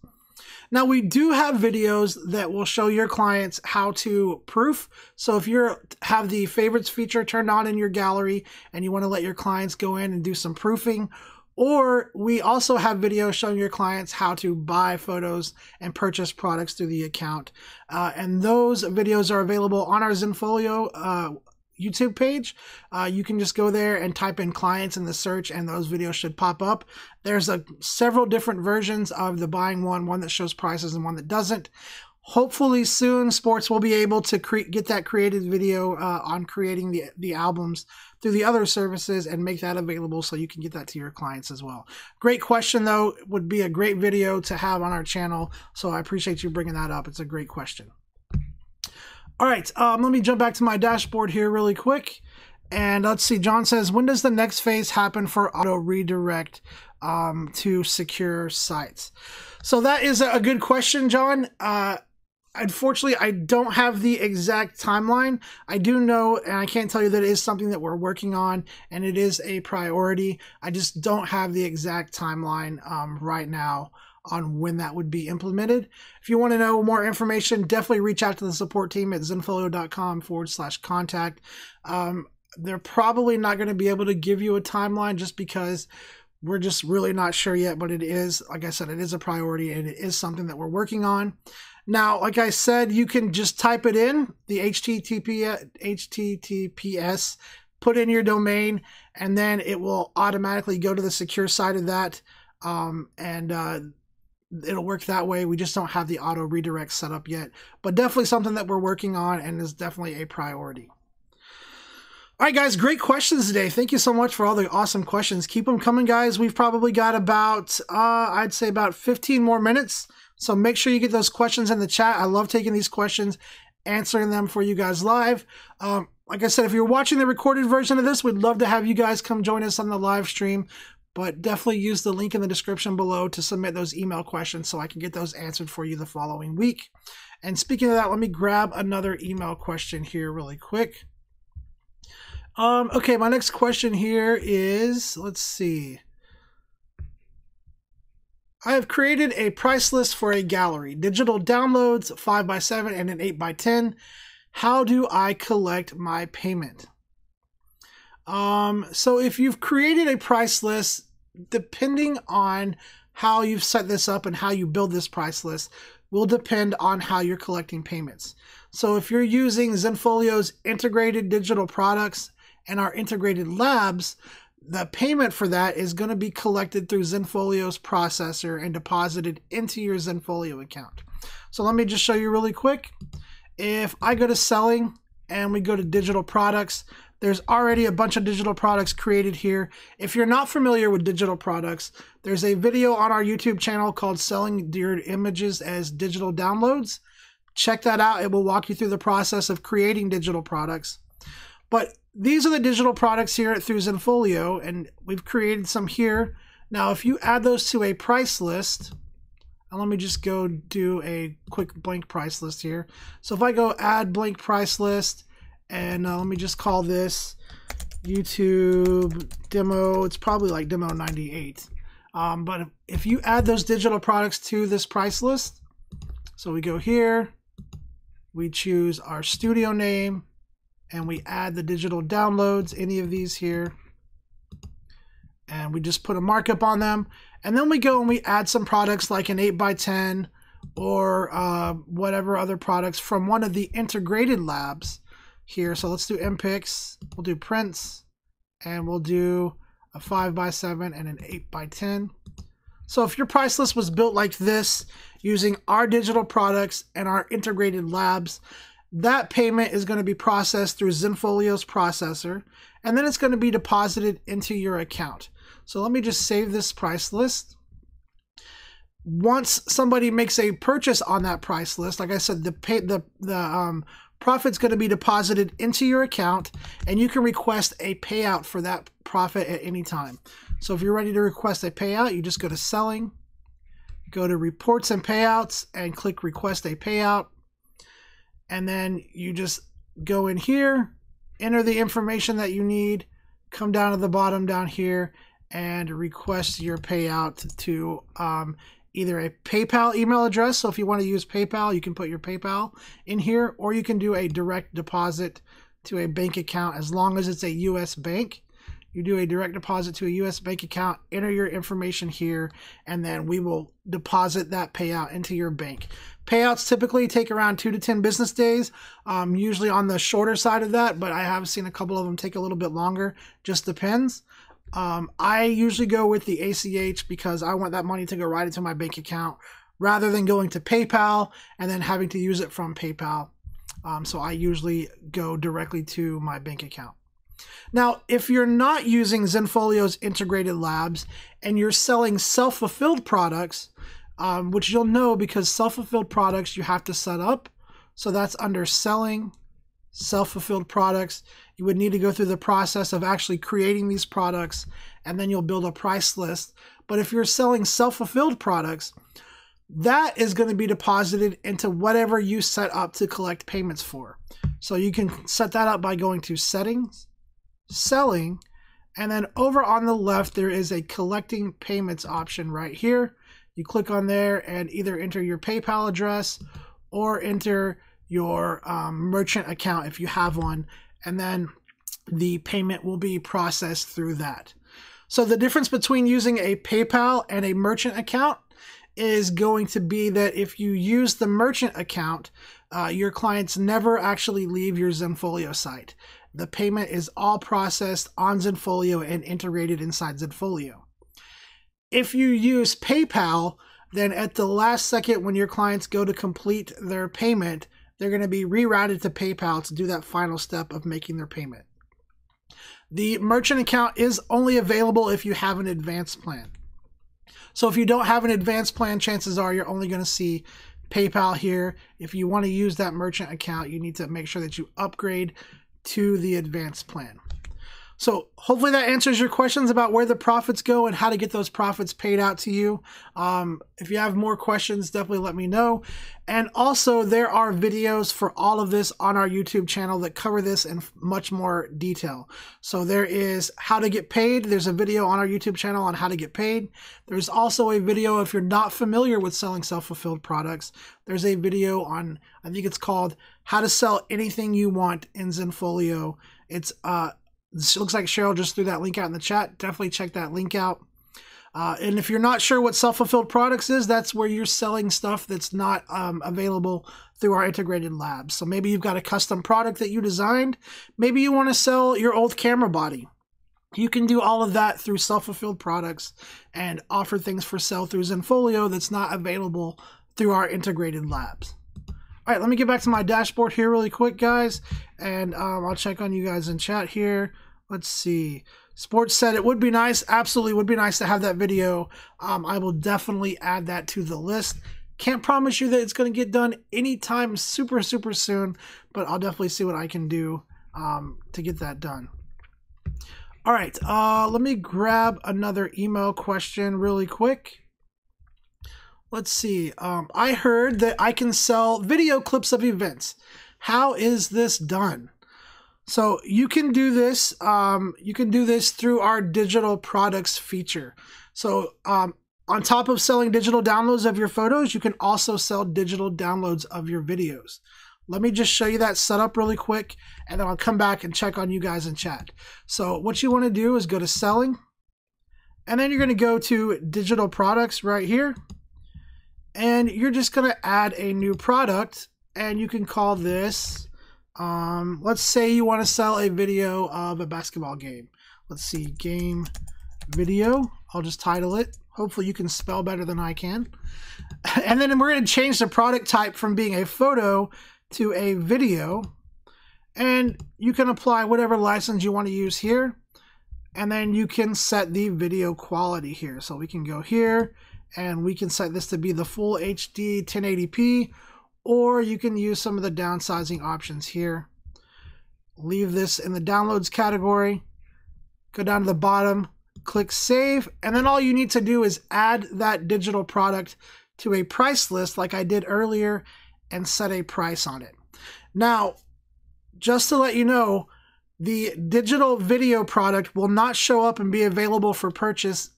Now, we do have videos that will show your clients how to proof. So if you have the favorites feature turned on in your gallery and you want to let your clients go in and do some proofing, or we also have videos showing your clients how to buy photos and purchase products through the account. And those videos are available on our Zenfolio YouTube page. You can just go there and type in clients in the search and those videos should pop up. There's several different versions of the buying one that shows prices and one that doesn't. Hopefully soon, Sports will be able to get that created video on creating the albums through the other services and make that available so you can get that to your clients as well. Great question, though. It would be a great video to have on our channel, so I appreciate you bringing that up. It's a great question. All right, let me jump back to my dashboard here really quick. And let's see, John says, when does the next phase happen for auto redirect to secure sites? So that is a good question, John. Unfortunately, I don't have the exact timeline. I do know, and I can't tell you that it is something that we're working on, and it is a priority. I just don't have the exact timeline right now on when that would be implemented. If you want to know more information, definitely reach out to the support team at zenfolio.com/contact. They're probably not going to be able to give you a timeline just because we're just really not sure yet, but it is, like I said, it is a priority and it is something that we're working on. Now, like I said, you can just type it in, the HTTPS, put in your domain, and then it will automatically go to the secure side of that, and it'll work that way. We just don't have the auto redirect set up yet, but definitely something that we're working on and is definitely a priority. All right, guys, great questions today. Thank you so much for all the awesome questions. Keep them coming, guys. We've probably got about, I'd say about 15 more minutes. So make sure you get those questions in the chat. I love taking these questions, answering them for you guys live. Like I said, if you're watching the recorded version of this, we'd love to have you guys come join us on the live stream. But definitely use the link in the description below to submit those email questions so I can get those answered for you the following week. And speaking of that, let me grab another email question here really quick. Okay, my next question here is, let's see. I have created a price list for a gallery, digital downloads, 5x7 and an 8x10. How do I collect my payment? So if you've created a price list, depending on how you've set this up and how you build this price list will depend on how you're collecting payments. So if you're using Zenfolio's integrated digital products and our integrated labs, the payment for that is going to be collected through Zenfolio's processor and deposited into your Zenfolio account. So let me just show you really quick. If I go to selling and we go to digital products, there's already a bunch of digital products created here. If you're not familiar with digital products, there's a video on our YouTube channel called Selling Your Images as Digital Downloads. Check that out. It will walk you through the process of creating digital products. But these are the digital products here through Zenfolio, and we've created some here. Now, if you add those to a price list, and let me just go do a quick blank price list here. So if I go add blank price list, and let me just call this YouTube demo, it's probably like demo 98. But if you add those digital products to this price list, so we go here, we choose our studio name, and we add the digital downloads, any of these here, and we just put a markup on them. And then we go and we add some products like an 8x10 or whatever other products from one of the integrated labs here. So let's do MPix, we'll do prints, and we'll do a 5x7 and an 8x10. So if your price list was built like this, using our digital products and our integrated labs, that payment is going to be processed through Zenfolio's processor, and then it's going to be deposited into your account. So let me just save this price list. Once somebody makes a purchase on that price list, like I said, the profit's going to be deposited into your account, and you can request a payout for that profit at any time. So if you're ready to request a payout, you just go to Selling, go to Reports and Payouts, and click Request a Payout. And then you just go in here, enter the information that you need, come down to the bottom down here, and request your payout to either a PayPal email address. So if you want to use PayPal, you can put your PayPal in here, or you can do a direct deposit to a bank account as long as it's a U.S. bank. You do a direct deposit to a U.S. bank account, enter your information here, and then we will deposit that payout into your bank. Payouts typically take around 2 to 10 business days, usually on the shorter side of that, but I have seen a couple of them take a little bit longer, just depends. I usually go with the ACH because I want that money to go right into my bank account rather than going to PayPal and then having to use it from PayPal. So I usually go directly to my bank account. Now, if you're not using Zenfolio's integrated labs and you're selling self-fulfilled products, which you'll know because self-fulfilled products you have to set up. So that's under Selling, Self-fulfilled products. You would need to go through the process of actually creating these products, and then you'll build a price list. But if you're selling self-fulfilled products, that is going to be deposited into whatever you set up to collect payments for. So you can set that up by going to Settings, Selling, and then over on the left there is a Collecting Payments option right here. You click on there and either enter your PayPal address or enter your merchant account if you have one, and then the payment will be processed through that. So the difference between using a PayPal and a merchant account is going to be that if you use the merchant account, your clients never actually leave your Zenfolio site. The payment is all processed on Zenfolio and integrated inside Zenfolio. If you use PayPal, then at the last second when your clients go to complete their payment, they're going to be rerouted to PayPal to do that final step of making their payment. The merchant account is only available if you have an advanced plan. So if you don't have an advanced plan, chances are you're only going to see PayPal here. If you want to use that merchant account, you need to make sure that you upgrade to the advanced plan. So hopefully that answers your questions about where the profits go and how to get those profits paid out to you. If you have more questions, definitely let me know. And also there are videos for all of this on our YouTube channel that cover this in much more detail. So there is how to get paid. There's a video on our YouTube channel on how to get paid. There's also a video if you're not familiar with selling self-fulfilled products. There's a video on, I think it's called How to Sell Anything You Want in Zenfolio. It looks like Cheryl just threw that link out in the chat. Definitely check that link out. And if you're not sure what self-fulfilled products is, that's where you're selling stuff that's not available through our integrated labs. So maybe you've got a custom product that you designed. Maybe you want to sell your old camera body. You can do all of that through self-fulfilled products and offer things for sale through Zenfolio that's not available through our integrated labs. All right, let me get back to my dashboard here really quick, guys, and I'll check on you guys in chat here. Let's see. Sports said it would be nice. Absolutely would be nice to have that video. I will definitely add that to the list. Can't promise you that it's going to get done anytime super soon, but I'll definitely see what I can do to get that done. All right, let me grab another email question really quick. Let's see. I heard that I can sell video clips of events. How is this done? So you can do this. You can do this through our digital products feature. So on top of selling digital downloads of your photos, you can also sell digital downloads of your videos. Let me just show you that setup really quick, and then I'll come back and check on you guys in chat. So what you want to do is go to Selling, and then you're going to go to Digital Products right here. And you're just going to add a new product, and you can call this, let's say you want to sell a video of a basketball game. Let's see, game video. I'll just title it. Hopefully you can spell better than I can. And then we're going to change the product type from being a photo to a video. And you can apply whatever license you want to use here. And then you can set the video quality here. So we can go here and we can set this to be the full HD 1080p, or you can use some of the downsizing options here. Leave this in the downloads category, go down to the bottom, click save, and then all you need to do is add that digital product to a price list like I did earlier and set a price on it. Now, just to let you know, the digital video product will not show up and be available for purchase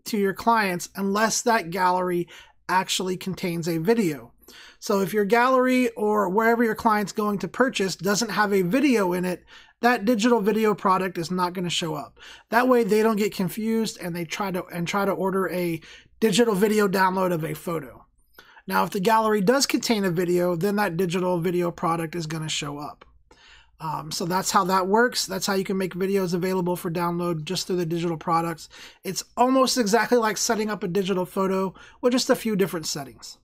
to your clients unless that gallery actually contains a video. So if your gallery or wherever your client's going to purchase doesn't have a video in it, that digital video product is not going to show up. That way they don't get confused and they try to order a digital video download of a photo. Now, if the gallery does contain a video, then that digital video product is going to show up. So that's how that works. That's how you can make videos available for download just through the digital products. It's almost exactly like setting up a digital photo with just a few different settings.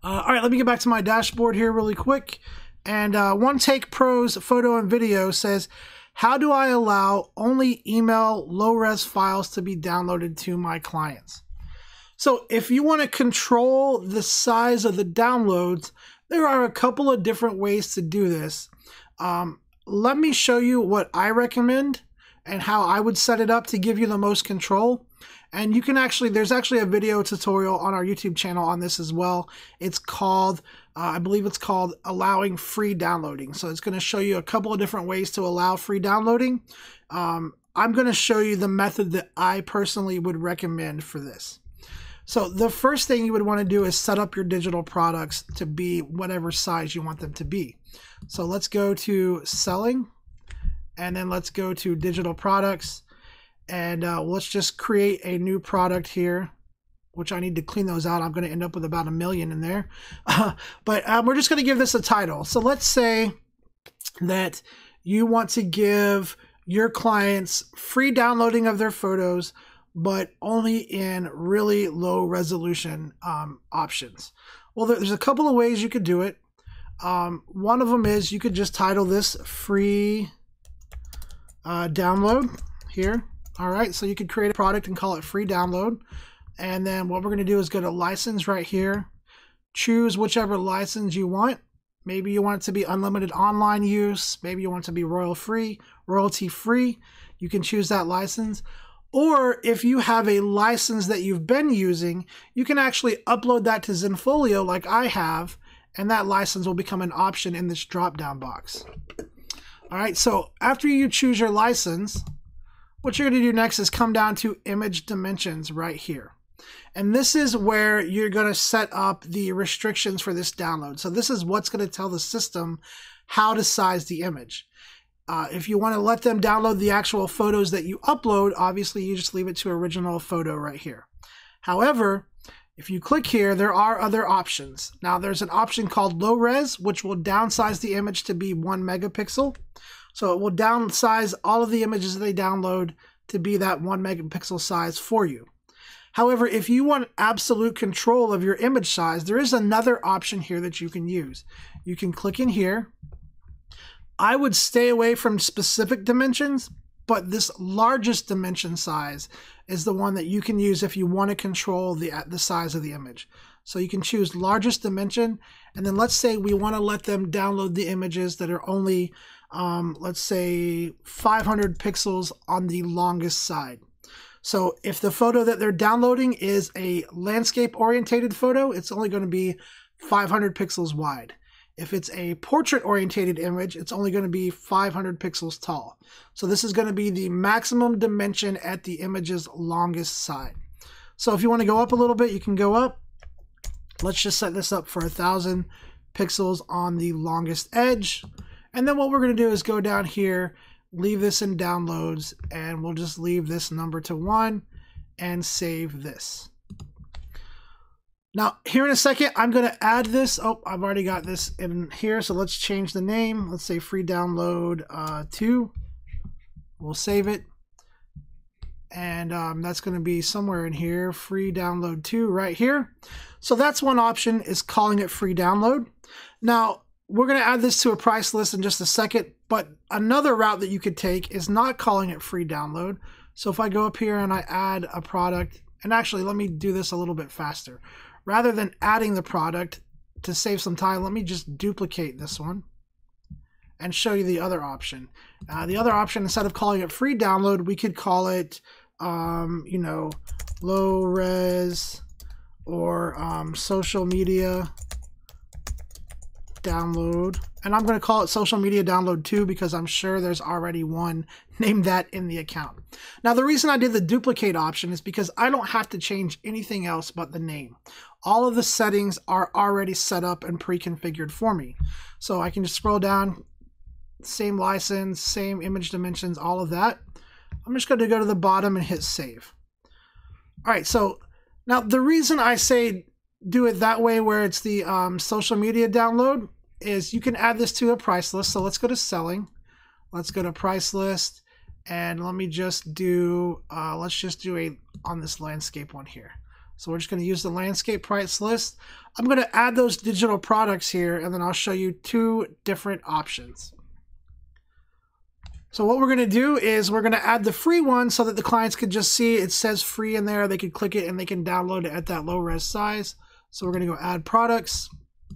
All right, let me get back to my dashboard here really quick. And One Take Pro's photo and video says, how do I allow only email low-res files to be downloaded to my clients? So if you want to control the size of the downloads, there are a couple of different ways to do this. Let me show you what I recommend and how I would set it up to give you the most control. And you can actually, there's actually a video tutorial on our YouTube channel on this as well. It's called, I believe it's called allowing free downloading. So it's going to show you a couple of different ways to allow free downloading. I'm going to show you the method that I personally would recommend for this. So the first thing you would want to do is set up your digital products to be whatever size you want them to be. So let's go to selling, and then let's go to digital products, and let's just create a new product here, which I need to clean those out. I'm going to end up with about 1 million in there. But we're just going to give this a title. So let's say that you want to give your clients free downloading of their photos, but only in really low resolution options. Well, there's a couple of ways you could do it. One of them is you could just title this free download here. All right, so you could create a product and call it free download. And then what we're going to do is go to license right here. Choose whichever license you want. Maybe you want it to be unlimited online use. Maybe you want it to be royalty free. You can choose that license. Or if you have a license that you've been using, you can actually upload that to Zenfolio like I have, and that license will become an option in this drop-down box. All right, so after you choose your license, what you're going to do next is come down to image dimensions right here. And this is where you're going to set up the restrictions for this download. So this is what's going to tell the system how to size the image. If you want to let them download the actual photos that you upload, obviously you just leave it to original photo right here. However, if you click here, there are other options. Now there's an option called low res, which will downsize the image to be 1 megapixel. So it will downsize all of the images that they download to be that 1 megapixel size for you. However, if you want absolute control of your image size, there is another option here that you can use. You can click in here. I would stay away from specific dimensions, but this largest dimension size is the one that you can use if you want to control the size of the image. So you can choose largest dimension, and then let's say we want to let them download the images that are only, let's say 500 pixels on the longest side. So if the photo that they're downloading is a landscape orientated photo, it's only going to be 500 pixels wide. If it's a portrait-oriented image, it's only going to be 500 pixels tall. So this is going to be the maximum dimension at the image's longest side. So if you want to go up a little bit, you can go up. Let's just set this up for 1,000 pixels on the longest edge. And then what we're going to do is go down here, leave this in downloads, and we'll just leave this number to 1 and save this. Now, here in a second, I'm going to add this. Oh, I've already got this in here, so let's change the name. Let's say free download 2. We'll save it. And that's going to be somewhere in here, free download 2 right here. So that's one option, is calling it free download. Now, we're going to add this to a price list in just a second, but another route that you could take is not calling it free download. So if I go up here and I add a product, and actually let me do this a little bit faster. Rather than adding the product to save some time, let me just duplicate this one and show you the other option. The other option, instead of calling it free download, we could call it, you know, low res or social media download. And I'm going to call it social media download 2 because I'm sure there's already one named that in the account. Now, the reason I did the duplicate option is because I don't have to change anything else but the name. All of the settings are already set up and pre-configured for me. So I can just scroll down, same license, same image dimensions, all of that. I'm just going to go to the bottom and hit save. All right, so now the reason I say do it that way, where it's the social media download, is you can add this to a price list. So let's go to selling. Let's go to price list, and let me just do, let's just do a on this landscape one here. So we're just going to use the landscape price list. I'm going to add those digital products here, and then I'll show you two different options. So what we're going to do is we're going to add the free one so that the clients could just see it says free in there. They can click it and they can download it at that low res size. So we're going to go add products.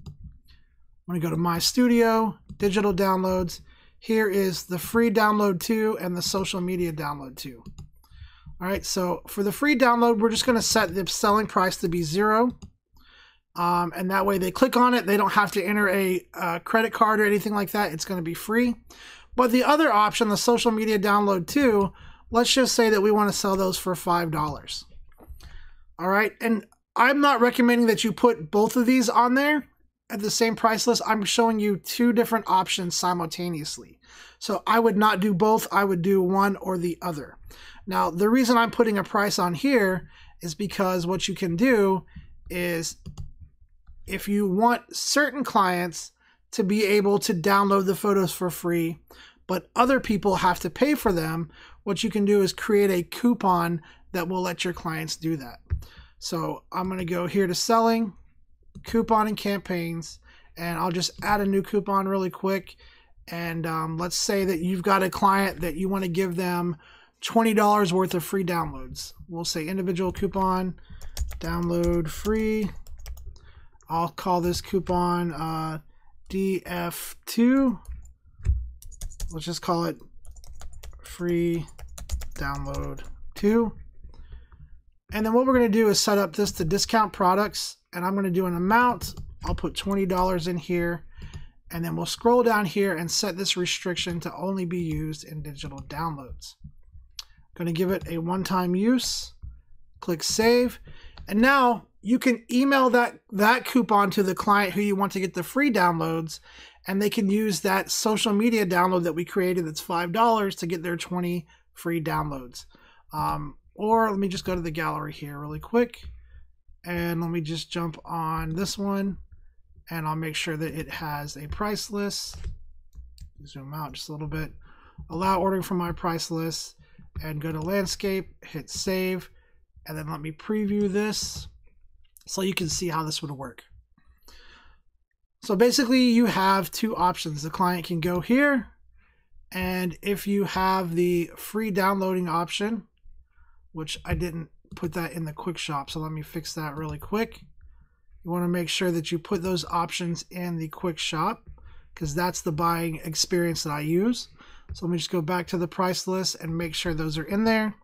I'm going to go to My Studio, digital downloads. Here is the free download 2 and the social media download 2. All right, so for the free download, we're just going to set the selling price to be 0. And that way they click on it. They don't have to enter a credit card or anything like that. It's going to be free. But the other option, the social media download 2, let's just say that we want to sell those for $5. All right, and I'm not recommending that you put both of these on there at the same price list. I'm showing you two different options simultaneously. So I would not do both. I would do one or the other. Now, the reason I'm putting a price on here is because what you can do is, if you want certain clients to be able to download the photos for free, but other people have to pay for them, what you can do is create a coupon that will let your clients do that. So I'm going to go here to selling, coupon and campaigns, and I'll just add a new coupon really quick. And let's say that you've got a client that you want to give them $20 worth of free downloads. We'll say individual coupon, download free. I'll call this coupon DF2. Let's just call it free download 2. And then what we're going to do is set up this to discount products, and I'm going to do an amount. I'll put $20 in here, and then we'll scroll down here and set this restriction to only be used in digital downloads. I'm going to give it a one-time use, click save, and now you can email that coupon to the client who you want to get the free downloads, and they can use that social media download that we created that's $5 to get their 20 free downloads. Or let me just go to the gallery here really quick, and let me just jump on this one, and I'll make sure that it has a price list. Zoom out just a little bit. Allow ordering from my price list, and go to landscape, hit save, and then let me preview this so you can see how this would work. So basically you have two options. The client can go here, and if you have the free downloading option, which I didn't put that in the quick shop, so let me fix that really quick. You want to make sure that you put those options in the quick shop, because that's the buying experience that I use. So let me just go back to the price list and make sure those are in there.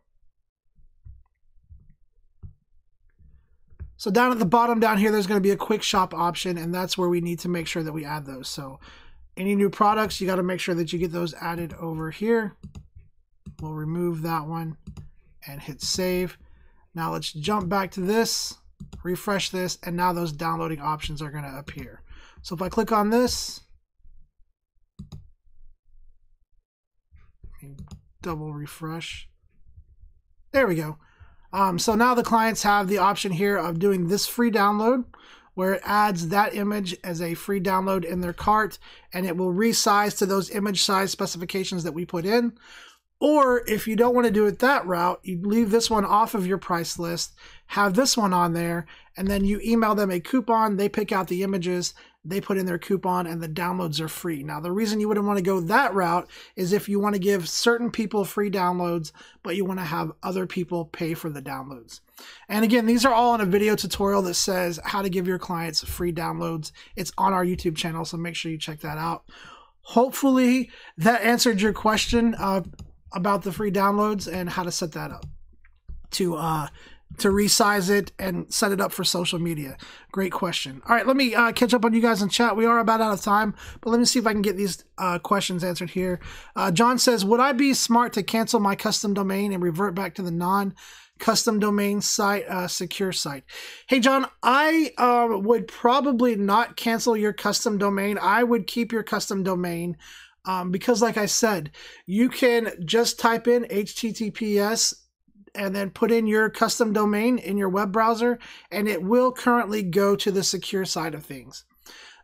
So down at the bottom down here, there's going to be a quick shop option, and that's where we need to make sure that we add those. So any new products, you got to make sure that you get those added over here. We'll remove that one and hit save. Now let's jump back to this, refresh this, and now those downloading options are going to appear. So if I click on this, double refresh, there we go. So now the clients have the option here of doing this free download, where it adds that image as a free download in their cart, and it will resize to those image size specifications that we put in. Or if you don't want to do it that route, you leave this one off of your price list, have this one on there, and then you email them a coupon, they pick out the images, they put in their coupon, and the downloads are free. Now, the reason you wouldn't want to go that route is if you want to give certain people free downloads, but you want to have other people pay for the downloads. And again, these are all in a video tutorial that says how to give your clients free downloads. It's on our YouTube channel, so make sure you check that out. Hopefully that answered your question about the free downloads and how to set that up to resize it and set it up for social media. Great question. All right, let me catch up on you guys in chat. We are about out of time, but let me see if I can get these questions answered here. John says, would I be smart to cancel my custom domain and revert back to the non-custom domain site, secure site? Hey, John, I would probably not cancel your custom domain. I would keep your custom domain because like I said, you can just type in HTTPS and then put in your custom domain in your web browser, and it will currently go to the secure side of things.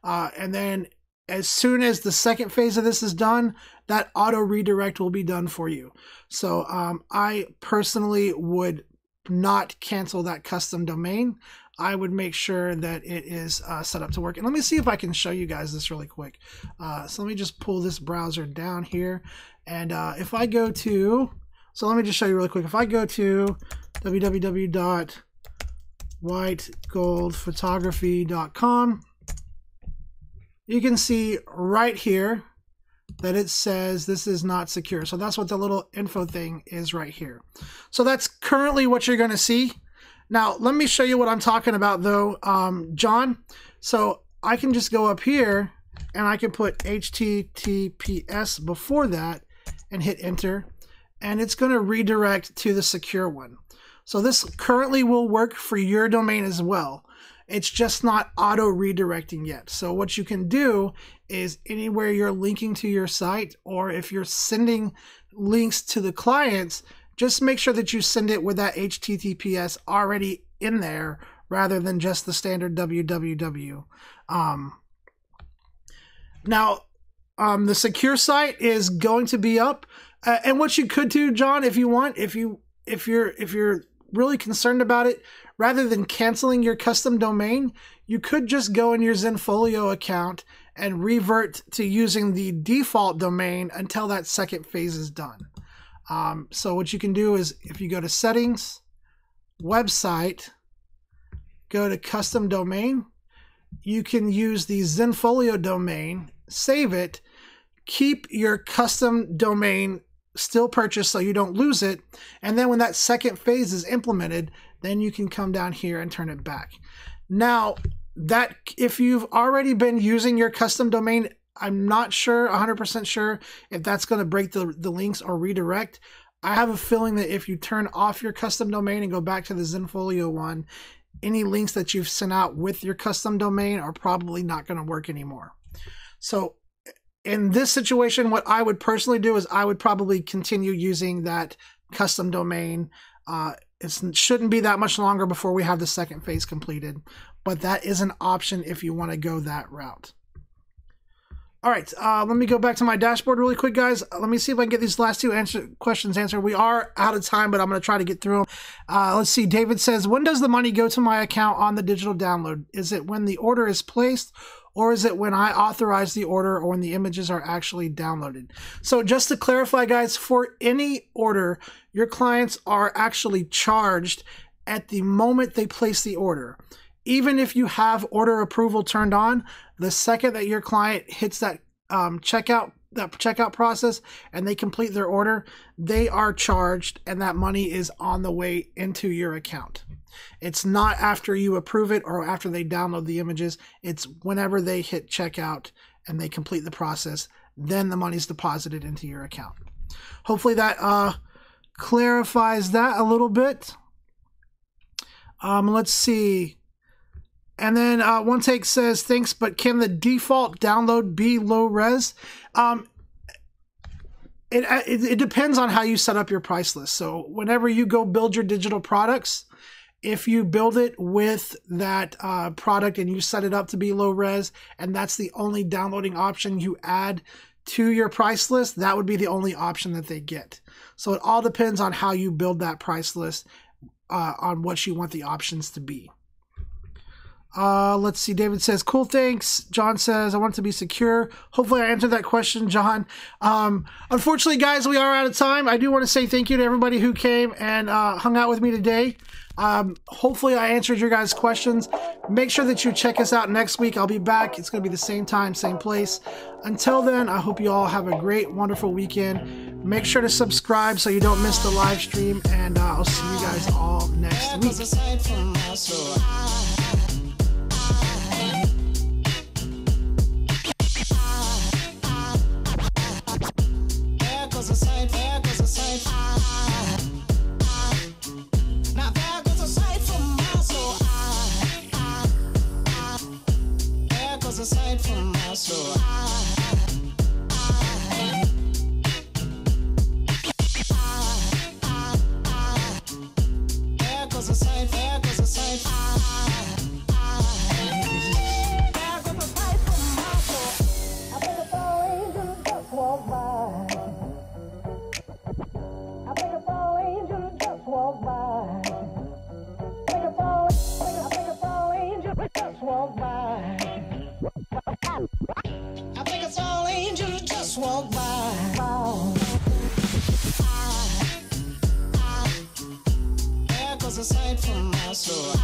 And then as soon as the second phase of this is done, that auto redirect will be done for you. So I personally would not cancel that custom domain. I would make sure that it is set up to work. And let me see if I can show you guys this really quick. So let me just pull this browser down here. And if I go to, so let me just show you really quick. If I go to www.whitegoldphotography.com, you can see right here that it says this is not secure. So that's what the little info thing is right here. So that's currently what you're going to see. Now, let me show you what I'm talking about though, John. So I can just go up here and I can put HTTPS before that and hit enter, and it's going to redirect to the secure one. So this currently will work for your domain as well. It's just not auto redirecting yet. So what you can do is anywhere you're linking to your site, or if you're sending links to the clients, just make sure that you send it with that HTTPS already in there rather than just the standard www. Now, the secure site is going to be up. And what you could do, John, if you want, if you're really concerned about it, rather than canceling your custom domain, you could just go in your Zenfolio account and revert to using the default domain until that second phase is done. So what you can do is if you go to settings, website, go to custom domain, you can use the Zenfolio domain, save it, keep your custom domain still purchased so you don't lose it, and then when that second phase is implemented, then you can come down here and turn it back. Now, that if you've already been using your custom domain, I'm not sure, 100% sure if that's going to break the links or redirect. I have a feeling that if you turn off your custom domain and go back to the Zenfolio one, any links that you've sent out with your custom domain are probably not going to work anymore. So in this situation, what I would personally do is I would probably continue using that custom domain. It shouldn't be that much longer before we have the second phase completed, but that is an option if you want to go that route. All right, let me go back to my dashboard really quick, guys. Let me see if I can get these last two questions answered. We are out of time, but I'm going to try to get through them. Let's see. David says, when does the money go to my account on the digital download? Is it when the order is placed, or is it when I authorize the order, or when the images are actually downloaded? So just to clarify, guys, for any order, your clients are actually charged at the moment they place the order. Even if you have order approval turned on, the second that your client hits that checkout process and they complete their order, they are charged, and that money is on the way into your account. It's not after you approve it or after they download the images. It's whenever they hit checkout and they complete the process, then the money's deposited into your account. Hopefully that clarifies that a little bit. Let's see. And then One Take says, thanks, but can the default download be low res? It depends on how you set up your price list. So whenever you go build your digital products, if you build it with that product and you set it up to be low res, and that's the only downloading option you add to your price list, that would be the only option that they get. So it all depends on how you build that price list, on what you want the options to be. Let's see. David says, cool, thanks. John says, I want it to be secure. Hopefully I answered that question, John. Unfortunately, guys, we are out of time. I do want to say thank you to everybody who came and hung out with me today. Hopefully I answered your guys' questions. Make sure that you check us out next week. I'll be back. It's going to be the same time, same place. Until then, I hope you all have a great, wonderful weekend. Make sure to subscribe so you don't miss the live stream, and I'll see you guys all next week. Aside from my soul, there goes a sight, there goes a sight. There goes a sight from my soul. I think a fallen angel just walked by. I think a fallen angel just walked by. I think a fallen angel just walked by. I think it's all angels just walk by. There goes a sight from my soul.